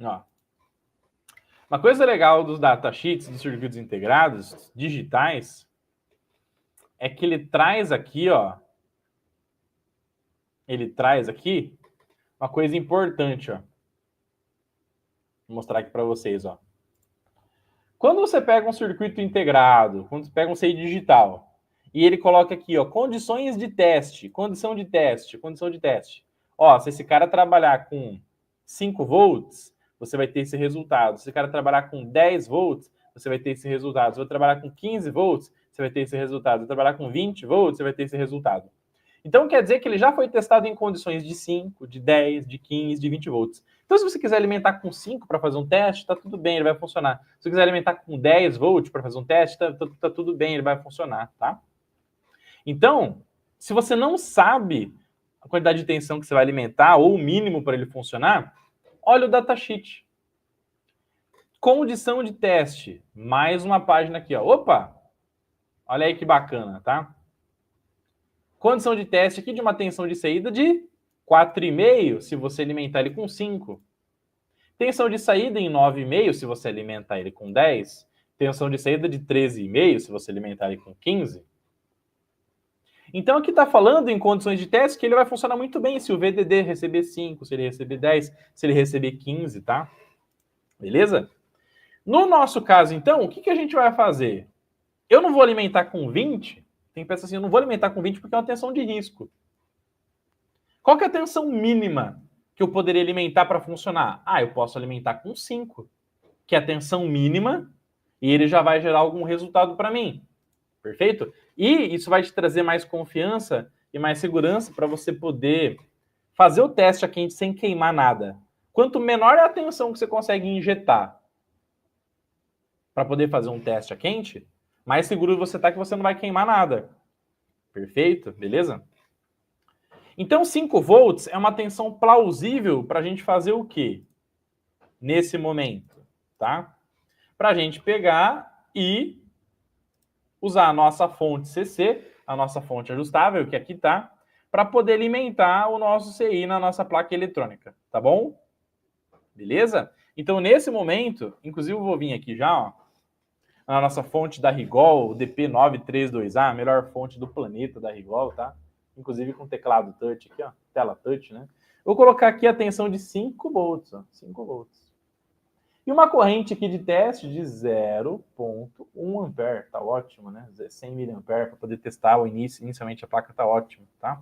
[SPEAKER 1] ó. Uma coisa legal dos datasheets dos circuitos integrados digitais é que ele traz aqui, ó. Ele traz aqui uma coisa importante, ó. Vou mostrar aqui para vocês, ó. Quando você pega um circuito integrado, quando você pega um CI digital, e ele coloca aqui, ó, condições de teste, condição de teste, condição de teste. Ó, se esse cara trabalhar com 5 volts, você vai ter esse resultado. Se esse cara trabalhar com 10 volts, você vai ter esse resultado. Se você trabalhar com 15 volts, você vai ter esse resultado. Se trabalhar com 20 volts, você vai ter esse resultado. Então, quer dizer que ele já foi testado em condições de 5, de 10, de 15, de 20 volts. Então, se você quiser alimentar com 5 para fazer um teste, está tudo bem, ele vai funcionar. Se você quiser alimentar com 10 volts para fazer um teste, tá tudo bem, ele vai funcionar, tá? Então, se você não sabe a quantidade de tensão que você vai alimentar, ou o mínimo para ele funcionar, olha o datasheet. Condição de teste. Mais uma página aqui, ó. Opa! Olha aí que bacana, tá? Condição de teste aqui de uma tensão de saída de 4,5, se você alimentar ele com 5. Tensão de saída em 9,5, se você alimentar ele com 10. Tensão de saída de 13,5, se você alimentar ele com 15. Então, aqui está falando em condições de teste que ele vai funcionar muito bem se o VDD receber 5, se ele receber 10, se ele receber 15, tá? Beleza? No nosso caso, então, o que a gente vai fazer? Eu não vou alimentar com 20. Tem que pensar assim, eu não vou alimentar com 20 porque é uma tensão de risco. Qual que é a tensão mínima que eu poderia alimentar para funcionar? Ah, eu posso alimentar com 5, que é a tensão mínima, e ele já vai gerar algum resultado para mim. Perfeito? E isso vai te trazer mais confiança e mais segurança para você poder fazer o teste a quente sem queimar nada. Quanto menor é a tensão que você consegue injetar para poder fazer um teste a quente, mais seguro você está que você não vai queimar nada. Perfeito? Beleza? Então, 5 volts é uma tensão plausível para a gente fazer o quê? Nesse momento, tá? Para a gente pegar e usar a nossa fonte CC, a nossa fonte ajustável, que aqui tá, para poder alimentar o nosso CI na nossa placa eletrônica, tá bom? Beleza? Então, nesse momento, inclusive eu vou vir aqui já, ó, na nossa fonte da Rigol, o DP932A, a melhor fonte do planeta da Rigol, tá? Inclusive com teclado touch aqui, ó, tela touch, né? Vou colocar aqui a tensão de 5 volts, ó, 5 volts. E uma corrente aqui de teste de 0,1 ampere, tá ótimo, né? 100 miliampere para poder testar o início. Inicialmente a placa tá ótima, tá?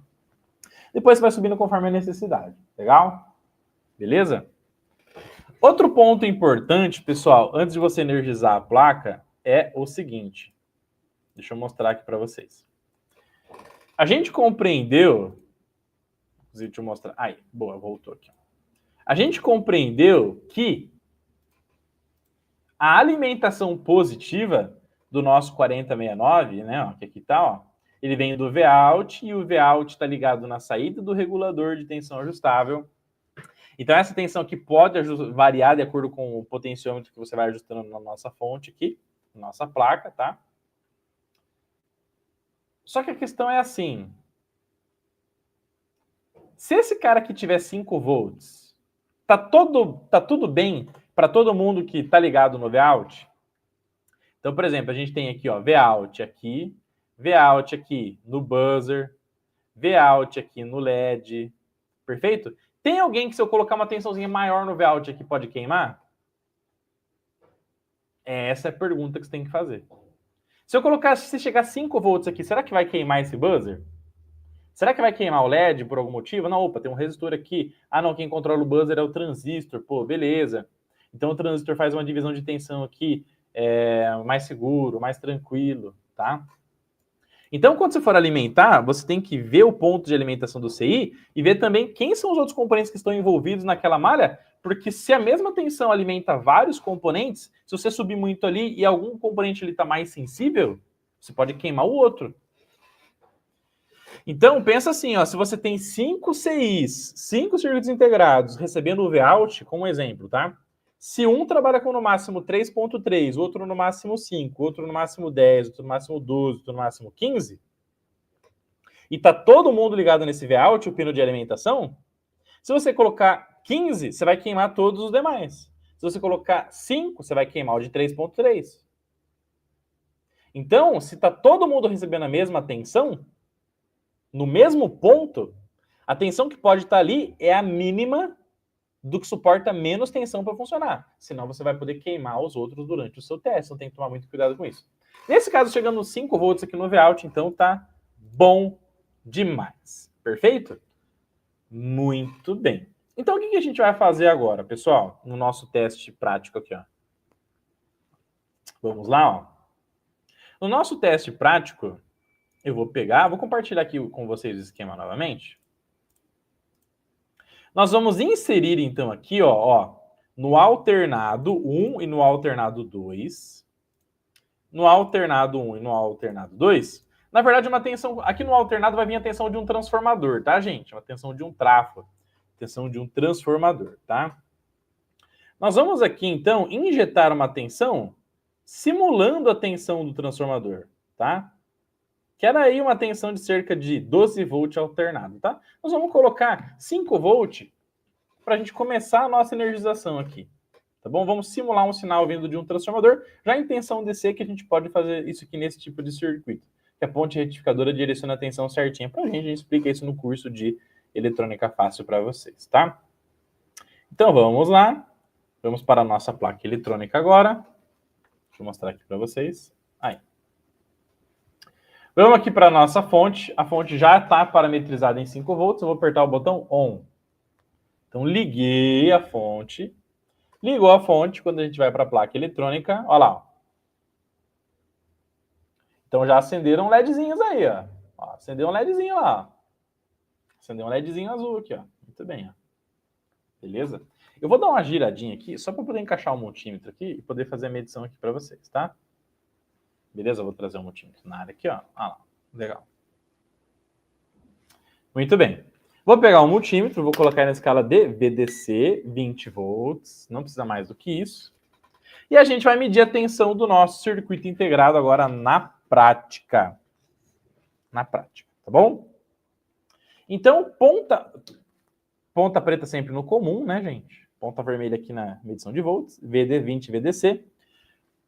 [SPEAKER 1] Depois você vai subindo conforme a necessidade, legal? Beleza? Outro ponto importante, pessoal, antes de você energizar a placa, é o seguinte. Deixa eu mostrar aqui para vocês. A gente compreendeu... Inclusive, deixa eu mostrar. Aí, boa, voltou aqui. A gente compreendeu que a alimentação positiva do nosso 4069, né, ó, que aqui tá, ó, ele vem do Vout, e o Vout está ligado na saída do regulador de tensão ajustável. Então, essa tensão aqui pode variar de acordo com o potenciômetro que você vai ajustando na nossa fonte aqui, na nossa placa, tá? Só que a questão é assim, se esse cara aqui tiver 5 volts, tá tudo bem para todo mundo que tá ligado no Vout? Então, por exemplo, a gente tem aqui, ó, Vout aqui no buzzer, Vout aqui no LED, Perfeito? Tem alguém que se eu colocar uma tensãozinha maior no Vout aqui pode queimar? Essa é a pergunta que você tem que fazer. Se chegar a 5 volts aqui, será que vai queimar esse buzzer? Será que vai queimar o LED por algum motivo? Não, opa, tem um resistor aqui. Ah, não, quem controla o buzzer é o transistor. Pô, beleza. Então o transistor faz uma divisão de tensão aqui mais seguro, mais tranquilo, tá? Então, quando você for alimentar, você tem que ver o ponto de alimentação do CI e ver também quem são os outros componentes que estão envolvidos naquela malha, porque se a mesma tensão alimenta vários componentes, se você subir muito ali e algum componente ali está mais sensível, você pode queimar o outro. Então, pensa assim, ó, se você tem 5 CIs, 5 circuitos integrados, recebendo o Vout, como exemplo, tá? Se um trabalha com no máximo 3.3, outro no máximo 5, outro no máximo 10, outro no máximo 12, outro no máximo 15, e tá todo mundo ligado nesse Vout, o pino de alimentação, se você colocar 15, você vai queimar todos os demais. Se você colocar 5, você vai queimar o de 3.3. Então, se tá todo mundo recebendo a mesma tensão, no mesmo ponto, a tensão que pode estar ali é a mínima do que suporta menos tensão para funcionar. Senão você vai poder queimar os outros durante o seu teste. Então tem que tomar muito cuidado com isso. Nesse caso, chegando nos 5 volts aqui no Vout, então tá bom demais. Perfeito? Muito bem. Então o que a gente vai fazer agora, pessoal? No nosso teste prático aqui, ó. Vamos lá, ó. No nosso teste prático, eu vou compartilhar aqui com vocês o esquema novamente. Nós vamos inserir, então, aqui, ó, no alternado 1 e no alternado 2. No alternado 1 e no alternado 2. Na verdade, uma tensão... Aqui no alternado vai vir a tensão de um transformador, tá, gente? Uma tensão de um trafo. Tensão de um transformador, tá? Nós vamos aqui, então, injetar uma tensão simulando a tensão do transformador, tá? Que era aí uma tensão de cerca de 12 volts alternado, tá? Nós vamos colocar 5 volts para a gente começar a nossa energização aqui, tá bom? Vamos simular um sinal vindo de um transformador, já em tensão DC, que a gente pode fazer isso aqui nesse tipo de circuito, que a ponte retificadora direciona a tensão certinha para a gente explica isso no curso de eletrônica fácil para vocês, tá? Então vamos lá, vamos para a nossa placa eletrônica agora. Deixa eu mostrar aqui para vocês. Aí. Vamos aqui para a nossa fonte. A fonte já está parametrizada em 5 volts. Eu vou apertar o botão ON. Então, liguei a fonte. Ligou a fonte. Quando a gente vai para a placa eletrônica, olha lá. Então, já acenderam LEDzinhos aí, ó. Acendeu um LEDzinho lá. Acendeu um LEDzinho azul aqui, ó. Muito bem, ó. Beleza? Eu vou dar uma giradinha aqui, só para poder encaixar o multímetro aqui e poder fazer a medição aqui para vocês, tá? Beleza? Eu vou trazer o multímetro na área aqui, ó. Ah lá, legal. Muito bem. Vou pegar o multímetro, vou colocar na escala de VDC, 20 volts, não precisa mais do que isso. E a gente vai medir a tensão do nosso circuito integrado agora na prática. Na prática, tá bom? Então, ponta preta sempre no comum, né, gente? Ponta vermelha aqui na medição de volts, VD20, VDC.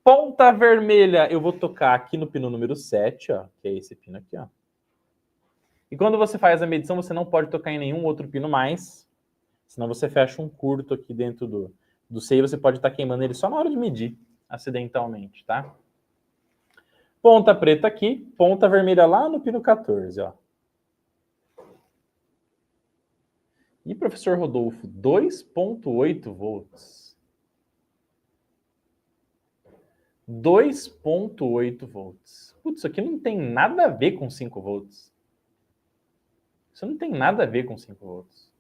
[SPEAKER 1] Ponta vermelha, eu vou tocar aqui no pino número 7, ó, que é esse pino aqui, ó. E quando você faz a medição, você não pode tocar em nenhum outro pino mais, senão você fecha um curto aqui dentro do CI, você pode estar queimando ele só na hora de medir, acidentalmente, tá? Ponta preta aqui, ponta vermelha lá no pino 14, ó. E professor Rodolfo, 2.8 volts. 2.8 volts. Putz, isso aqui não tem nada a ver com 5 volts. Isso não tem nada a ver com 5 volts.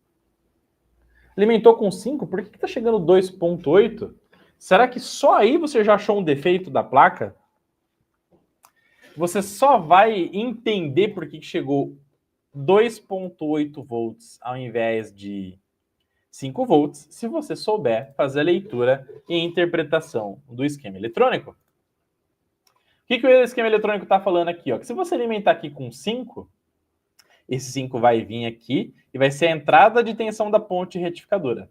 [SPEAKER 1] Alimentou com 5, por que está chegando 2.8? Será que só aí você já achou um defeito da placa? Você só vai entender por que chegou 2.8 volts ao invés de 5 volts se você souber fazer a leitura e interpretação do esquema eletrônico. O que o esquema eletrônico está falando aqui? Ó? Que se você alimentar aqui com 5, esse 5 vai vir aqui e vai ser a entrada de tensão da ponte retificadora.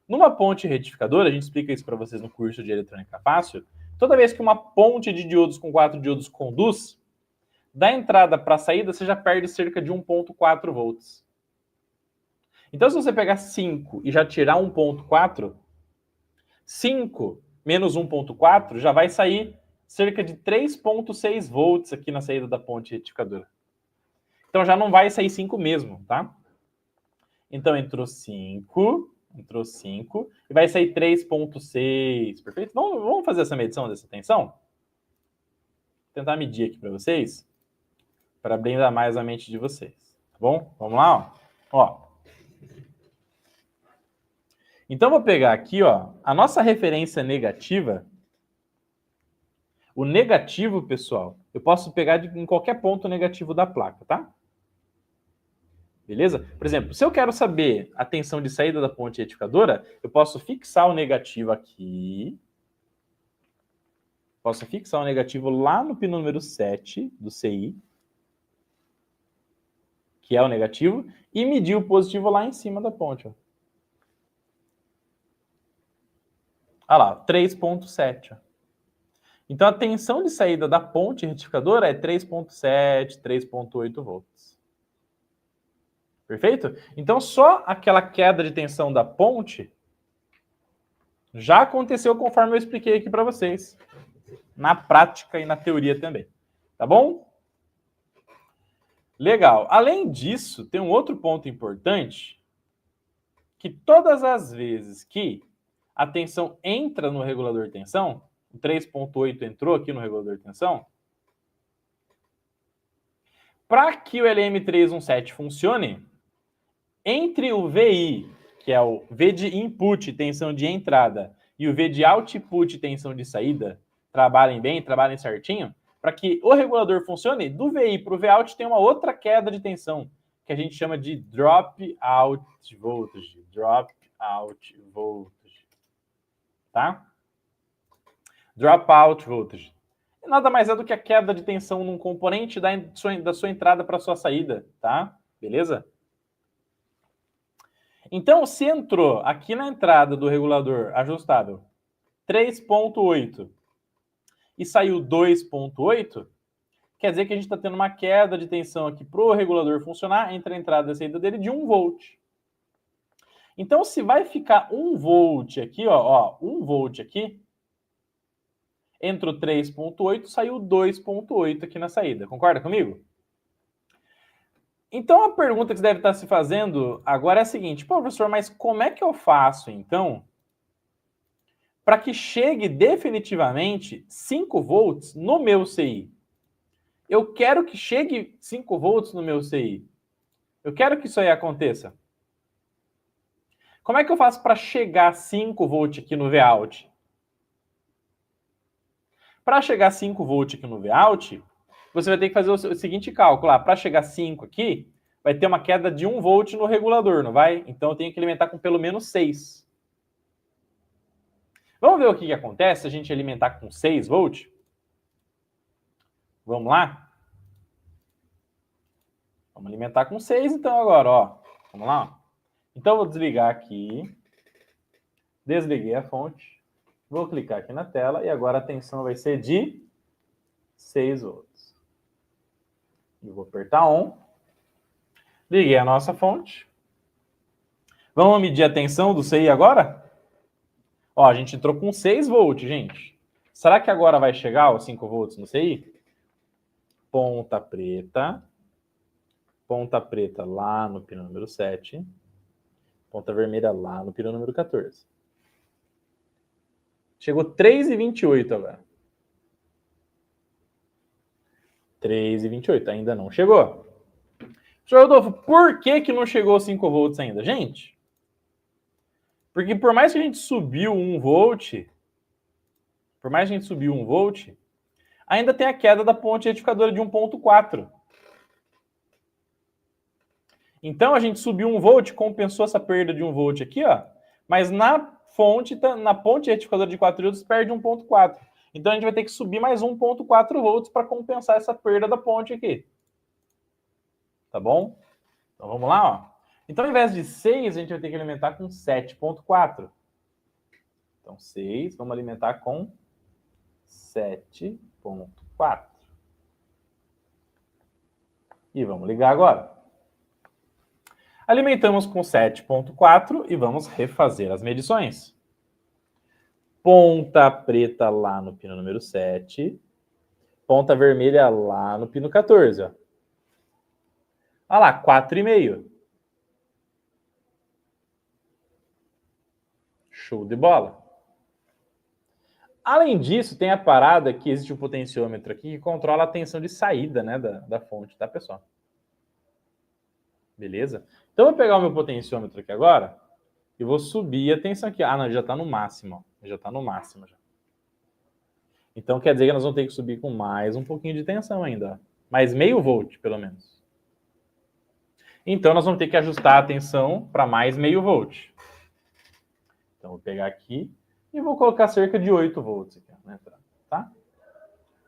[SPEAKER 1] Numa ponte retificadora, a gente explica isso para vocês no curso de eletrônica fácil, toda vez que uma ponte de diodos com 4 diodos conduz, da entrada para a saída, você já perde cerca de 1.4 volts. Então, se você pegar 5 e já tirar 1,4, 5 menos 1,4 já vai sair cerca de 3,6 volts aqui na saída da ponte retificadora. Então, já não vai sair 5 mesmo, tá? Então, entrou 5 e vai sair 3,6, perfeito? Vamos fazer essa medição dessa tensão? Vou tentar medir aqui para vocês, para blindar mais a mente de vocês, tá bom? Vamos lá, ó. Então, vou pegar aqui, ó, a nossa referência negativa. O negativo, pessoal, eu posso pegar em qualquer ponto negativo da placa, tá? Beleza? Por exemplo, se eu quero saber a tensão de saída da ponte retificadora, eu posso fixar o negativo aqui. Posso fixar o negativo lá no pino número 7 do CI, que é o negativo, e medir o positivo lá em cima da ponte. Ó. Olha lá, 3,7. Então, a tensão de saída da ponte retificadora é 3,7, 3,8 volts. Perfeito? Então, só aquela queda de tensão da ponte já aconteceu conforme eu expliquei aqui para vocês. Na prática e na teoria também. Tá bom? Legal. Além disso, tem um outro ponto importante, que todas as vezes que a tensão entra no regulador de tensão, o 3,8 entrou aqui no regulador de tensão, para que o LM317 funcione, entre o VI, que é o V de input, tensão de entrada, e o V de output, tensão de saída, trabalhem bem, trabalhem certinho, para que o regulador funcione, do VI para o Vout tem uma outra queda de tensão, que a gente chama de drop out voltage. Drop out voltage. Tá? Drop out voltage. Nada mais é do que a queda de tensão num componente da sua entrada para a sua saída, tá? Beleza? Então, se entrou aqui na entrada do regulador ajustável 3,8 e saiu 2,8, quer dizer que a gente está tendo uma queda de tensão aqui para o regulador funcionar entre a entrada e a saída dele de 1 volt. Então, se vai ficar 1 volt aqui, ó 1 volt aqui, entrou 3,8, saiu 2,8 aqui na saída. Concorda comigo? Então, a pergunta que você deve estar se fazendo agora é a seguinte: pô, professor, mas como é que eu faço, então, para que chegue definitivamente 5 volts no meu CI? Eu quero que chegue 5 volts no meu CI. Eu quero que isso aí aconteça. Como é que eu faço para chegar a 5 volts aqui no Vout? Para chegar a 5 volts aqui no Vout, você vai ter que fazer o seguinte cálculo. Para chegar a 5 aqui, vai ter uma queda de 1 volt no regulador, não vai? Então eu tenho que alimentar com pelo menos 6. Vamos ver o que acontece se a gente alimentar com 6 volts? Vamos lá? Vamos alimentar com 6 então agora, ó. Vamos lá? Então eu vou desligar aqui. Desliguei a fonte. Vou clicar aqui na tela e agora a tensão vai ser de 6 volts. Eu vou apertar ON. Liguei a nossa fonte. Vamos medir a tensão do CI agora? Ó, a gente entrou com 6 volts, gente. Será que agora vai chegar aos 5 volts no CI? Ponta preta lá no pino número 7, ponta vermelha lá no pino número 14. Chegou 3,28 agora. 3,28, ainda não chegou. Senhor Rodolfo, por que não chegou aos 5 volts ainda? Gente, porque por mais que a gente subiu 1 volt, ainda tem a queda da ponte retificadora de 1,4. Então, a gente subiu 1 volt, compensou essa perda de 1 volt aqui, ó. Mas na ponte retificadora de 4 volts, perde 1,4. Então, a gente vai ter que subir mais 1,4 volts para compensar essa perda da ponte aqui. Tá bom? Então, vamos lá, ó. Então, ao invés de 6, a gente vai ter que alimentar com 7,4. Então, 6, vamos alimentar com 7,4. E vamos ligar agora. Alimentamos com 7.4 e vamos refazer as medições. Ponta preta lá no pino número 7. Ponta vermelha lá no pino 14. Ó. Olha lá, 4,5. Show de bola. Além disso, tem a parada que existe um potenciômetro aqui que controla a tensão de saída, né, da fonte, tá, pessoal? Beleza? Então, eu vou pegar o meu potenciômetro aqui agora e vou subir a tensão aqui. Ah, não, já está no máximo. Ó. Já está no máximo. Já. Então, quer dizer que nós vamos ter que subir com mais um pouquinho de tensão ainda. Ó. Mais meio volt, pelo menos. Então, nós vamos ter que ajustar a tensão para mais meio volt. Então, vou pegar aqui e vou colocar cerca de 8 volts aqui na entrada, tá?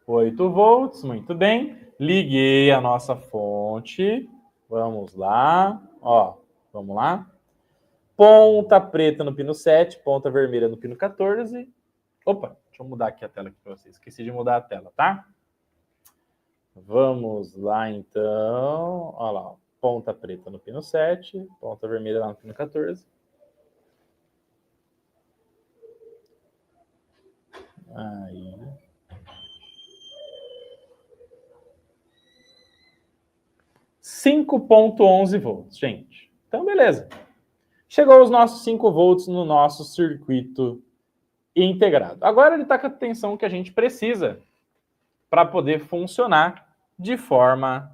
[SPEAKER 1] 8 volts, muito bem. Liguei a nossa fonte. Vamos lá. Ó, vamos lá. Ponta preta no pino 7, ponta vermelha no pino 14. Opa, deixa eu mudar aqui a tela para vocês. Esqueci de mudar a tela, tá? Vamos lá, então. Olha lá, ó. Ponta preta no pino 7, ponta vermelha lá no pino 14. Aí. (5.11 volts, gente. Então, beleza. Chegou os nossos 5 volts no nosso circuito integrado. Agora ele está com a tensão que a gente precisa para poder funcionar de forma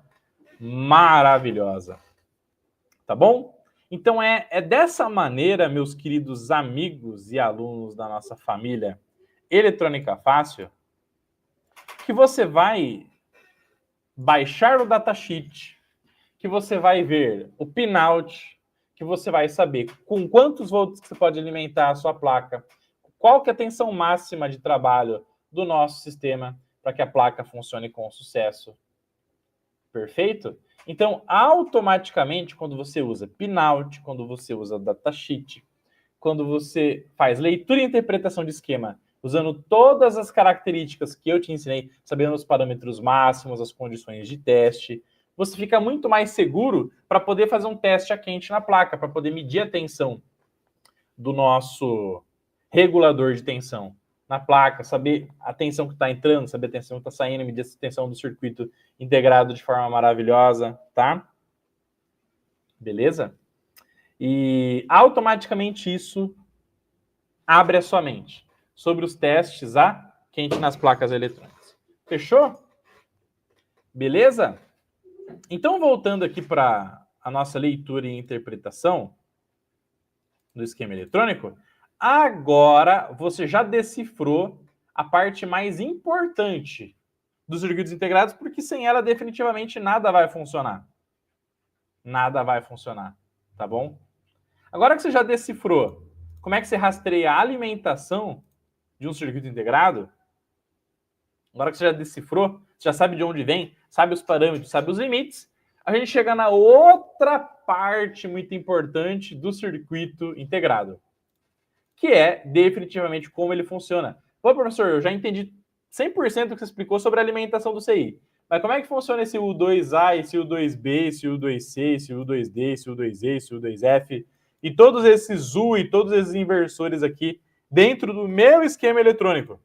[SPEAKER 1] maravilhosa. Tá bom? Então é dessa maneira, meus queridos amigos e alunos da nossa família Eletrônica Fácil, que você vai baixar o datasheet, que você vai ver o pinout, que você vai saber com quantos volts que você pode alimentar a sua placa, qual que é a tensão máxima de trabalho do nosso sistema para que a placa funcione com sucesso. Perfeito? Então, automaticamente, quando você usa pinout, quando você usa datasheet, quando você faz leitura e interpretação de esquema, usando todas as características que eu te ensinei, sabendo os parâmetros máximos, as condições de teste, você fica muito mais seguro para poder fazer um teste a quente na placa, para poder medir a tensão do nosso regulador de tensão na placa, saber a tensão que está entrando, saber a tensão que está saindo, medir a tensão do circuito integrado de forma maravilhosa, tá? Beleza? E automaticamente isso abre a sua mente sobre os testes a quente nas placas eletrônicas. Fechou? Beleza? Então, voltando aqui para a nossa leitura e interpretação do esquema eletrônico, agora você já decifrou a parte mais importante dos circuitos integrados, porque sem ela definitivamente nada vai funcionar. Nada vai funcionar, tá bom? Agora que você já decifrou como é que você rastreia a alimentação de um circuito integrado, agora que você já decifrou, você já sabe de onde vem, sabe os parâmetros, sabe os limites, a gente chega na outra parte muito importante do circuito integrado, que é definitivamente como ele funciona. Pô, professor, eu já entendi 100% do que você explicou sobre a alimentação do CI. Mas como é que funciona esse U2A, esse U2B, esse U2C, esse U2D, esse U2E, esse U2F, e todos esses U e todos esses inversores aqui dentro do meu esquema eletrônico?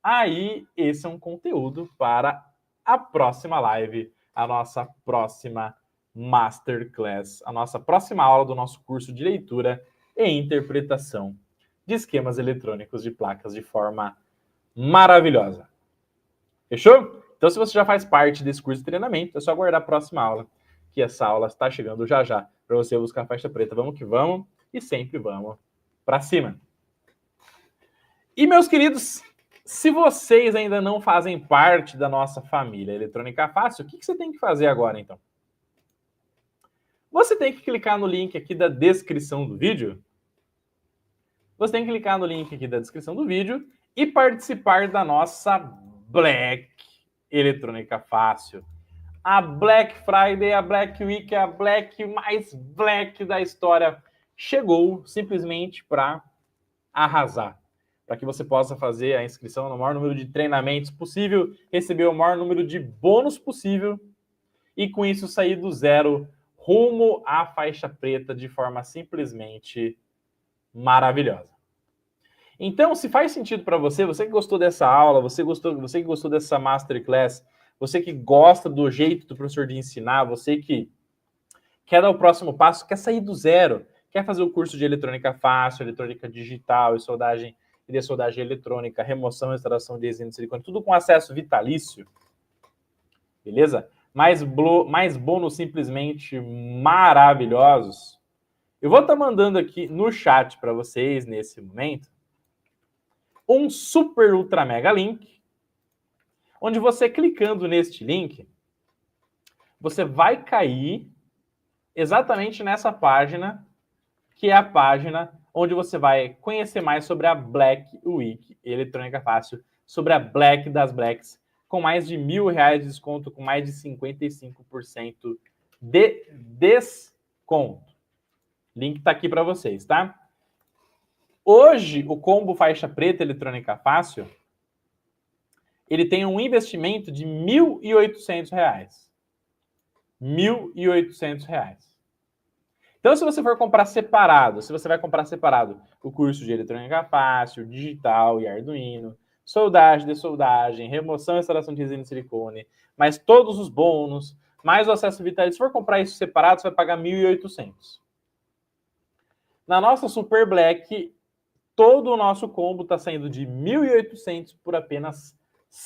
[SPEAKER 1] Aí, esse é um conteúdo para a próxima live, a nossa próxima Masterclass, a nossa próxima aula do nosso curso de leitura e interpretação de esquemas eletrônicos de placas de forma maravilhosa. Fechou? Então, se você já faz parte desse curso de treinamento, é só aguardar a próxima aula, que essa aula está chegando já já, para você buscar a faixa preta. Vamos que vamos e sempre vamos para cima. E, meus queridos, se vocês ainda não fazem parte da nossa família Eletrônica Fácil, o que você tem que fazer agora, então? Você tem que clicar no link aqui da descrição do vídeo. Você tem que clicar no link aqui da descrição do vídeo e participar da nossa Black Eletrônica Fácil. A Black Friday, a Black Week, a Black mais Black da história chegou simplesmente para arrasar. Para que você possa fazer a inscrição no maior número de treinamentos possível, receber o maior número de bônus possível e com isso sair do zero rumo à faixa preta de forma simplesmente maravilhosa. Então, se faz sentido para você, você que gostou dessa aula, você que gostou dessa masterclass, você que gosta do jeito do professor de ensinar, você que quer dar o próximo passo, quer sair do zero, quer fazer o curso de eletrônica fácil, eletrônica digital e soldagem eletrônica, remoção e restauração de resina de silicone, tudo com acesso vitalício, beleza? Mais bônus simplesmente maravilhosos. Eu vou estar mandando aqui no chat para vocês, nesse momento, um super ultra mega link, onde você clicando neste link, você vai cair exatamente nessa página, que é a página onde você vai conhecer mais sobre a Black Week Eletrônica Fácil, sobre a Black das Blacks, com mais de R$1.000 de desconto, com mais de 55% de desconto. Link está aqui para vocês, tá? Hoje, o combo faixa preta Eletrônica Fácil, ele tem um investimento de R$1.800. R$1.800. Então, se você for comprar separado, se você vai comprar separado o curso de Eletrônica Fácil, Digital e Arduino, soldagem, dessoldagem, remoção e instalação de resina de silicone, mais todos os bônus, mais o acesso vitalício, se for comprar isso separado, você vai pagar R$1.800. Na nossa Super Black, todo o nosso combo está saindo de R$1.800 por apenas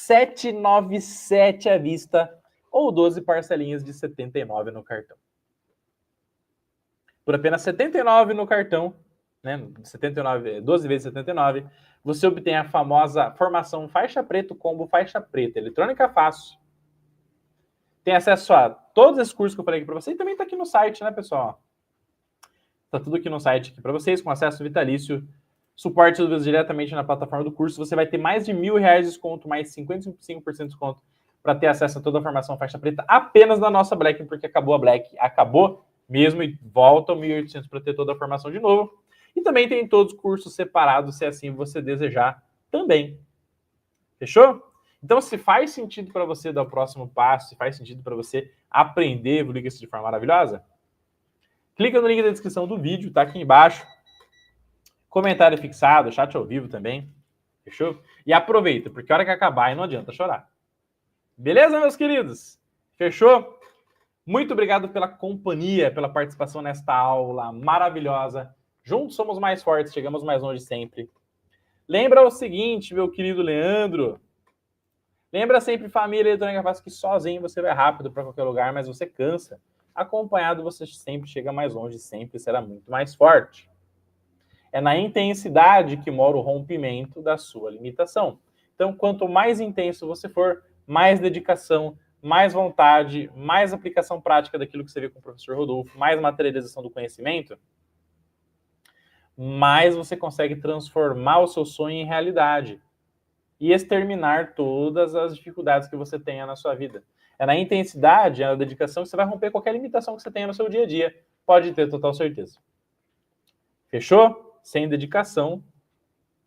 [SPEAKER 1] R$797 à vista ou 12 parcelinhas de R$79 no cartão. Por apenas R$79 no cartão, né, 12 vezes 79, você obtém a famosa formação faixa preta, combo faixa preta, eletrônica fácil. Tem acesso a todos esses cursos que eu falei aqui para vocês e também está aqui no site, né, pessoal? Está tudo aqui no site aqui para vocês, com acesso vitalício, suporte diretamente na plataforma do curso. Você vai ter mais de R$1.000 de desconto, mais 55% de desconto para ter acesso a toda a formação faixa preta apenas na nossa Black, porque acabou a Black, acabou mesmo e volta ao 1.800 para ter toda a formação de novo. E também tem todos os cursos separados, se assim você desejar também. Fechou? Então, se faz sentido para você dar o próximo passo, se faz sentido para você aprender evoluir isso de forma maravilhosa, clica no link da descrição do vídeo, tá aqui embaixo. Comentário fixado, chat ao vivo também. Fechou? E aproveita, porque a hora que acabar, não adianta chorar. Beleza, meus queridos? Fechou? Muito obrigado pela companhia, pela participação nesta aula maravilhosa. Juntos somos mais fortes, chegamos mais longe sempre. Lembra o seguinte, meu querido Leandro. Lembra sempre, família Eletrônica Fácil, que sozinho você vai rápido para qualquer lugar, mas você cansa. Acompanhado você sempre chega mais longe, sempre será muito mais forte. É na intensidade que mora o rompimento da sua limitação. Então, quanto mais intenso você for, mais dedicação, mais vontade, mais aplicação prática daquilo que você vê com o professor Rodolfo, mais materialização do conhecimento, mais você consegue transformar o seu sonho em realidade e exterminar todas as dificuldades que você tenha na sua vida. É na intensidade, é na dedicação que você vai romper qualquer limitação que você tenha no seu dia a dia. Pode ter total certeza. Fechou? Sem dedicação,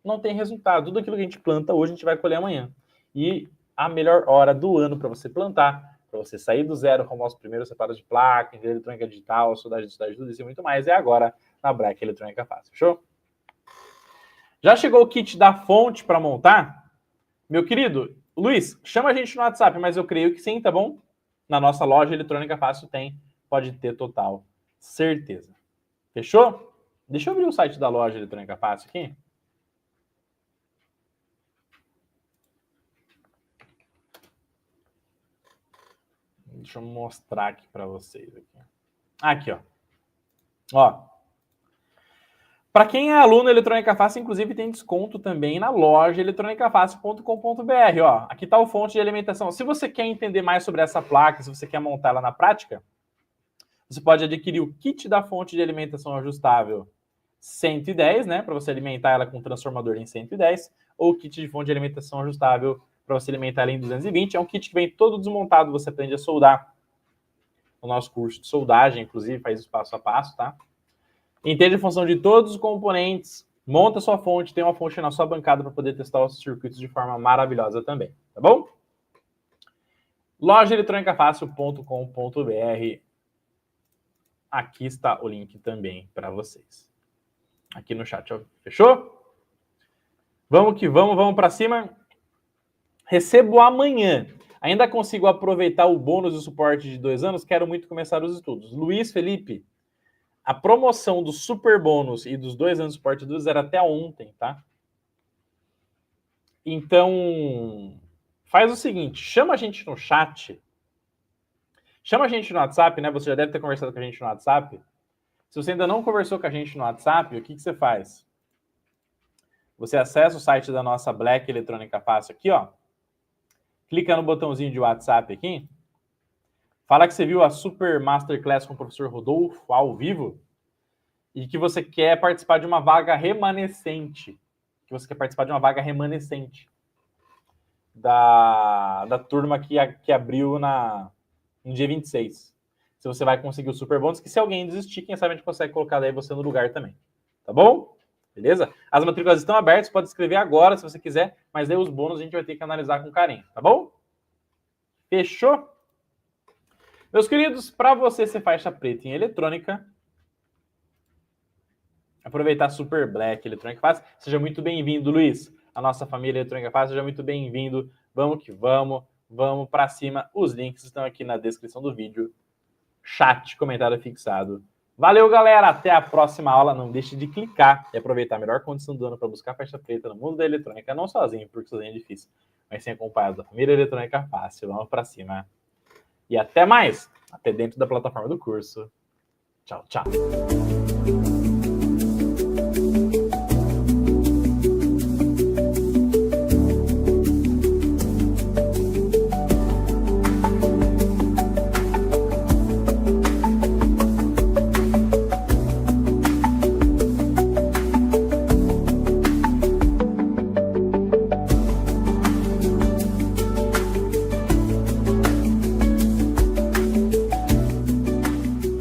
[SPEAKER 1] não tem resultado. Tudo aquilo que a gente planta hoje, a gente vai colher amanhã. E a melhor hora do ano para você plantar, para você sair do zero, arrumar os primeiros separados de placa, eletrônica digital, soldagem, tudo isso e muito mais, é agora na Black Eletrônica Fácil. Fechou? Já chegou o kit da fonte para montar? Meu querido, Luiz, chama a gente no WhatsApp, mas eu creio que sim, tá bom? Na nossa loja Eletrônica Fácil tem, pode ter total certeza. Fechou? Deixa eu abrir o site da loja Eletrônica Fácil aqui. Deixa eu mostrar aqui para vocês. Aqui, ó. Para quem é aluno Eletrônica Fácil, inclusive tem desconto também na loja eletronicafácil.com.br. Ó, aqui está o fonte de alimentação. Se você quer entender mais sobre essa placa, se você quer montar ela na prática, você pode adquirir o kit da fonte de alimentação ajustável 110, né, para você alimentar ela com um transformador em 110, ou o kit de fonte de alimentação ajustável para você alimentar ela em 220. É um kit que vem todo desmontado, você aprende a soldar. O nosso curso de soldagem, inclusive, faz isso passo a passo, tá? Entende a função de todos os componentes, monta sua fonte, tem uma fonte na sua bancada para poder testar os circuitos de forma maravilhosa também, tá bom? lojaeletronicafácil.com.br. aqui está o link também para vocês. Aqui no chat, ó. Fechou? Vamos que vamos, vamos para cima. Recebo amanhã. Ainda consigo aproveitar o bônus de suporte de 2 anos? Quero muito começar os estudos. Luiz Felipe, a promoção do super bônus e dos 2 anos de suporte de 2 era até ontem, tá? Então, faz o seguinte, chama a gente no chat, chama a gente no WhatsApp, né? Você já deve ter conversado com a gente no WhatsApp. Se você ainda não conversou com a gente no WhatsApp, o que você faz? Você acessa o site da nossa Black Eletrônica Fácil aqui, ó. Clica no botãozinho de WhatsApp aqui. Fala que você viu a Super Masterclass com o professor Rodolfo ao vivo e que você quer participar de uma vaga remanescente. Da turma que abriu no dia 26. Se você vai conseguir o super bônus, que se alguém desistir, quem sabe a gente consegue colocar daí você no lugar também. Tá bom? Beleza? As matrículas estão abertas, pode escrever agora se você quiser, mas daí os bônus a gente vai ter que analisar com carinho, tá bom? Fechou? Meus queridos, para você ser faixa preta em eletrônica, aproveitar Super Black Eletrônica Fácil, seja muito bem-vindo, Luiz. A nossa família Eletrônica Fácil, seja muito bem-vindo. Vamos que vamos, vamos para cima. Os links estão aqui na descrição do vídeo. Chat, comentário fixado. Valeu, galera. Até a próxima aula. Não deixe de clicar e aproveitar a melhor condição do ano para buscar faixa preta no mundo da eletrônica, não sozinho, porque sozinho é difícil, mas sim acompanhado da família Eletrônica Fácil. Vamos para cima. E até mais. Até dentro da plataforma do curso. Tchau, tchau.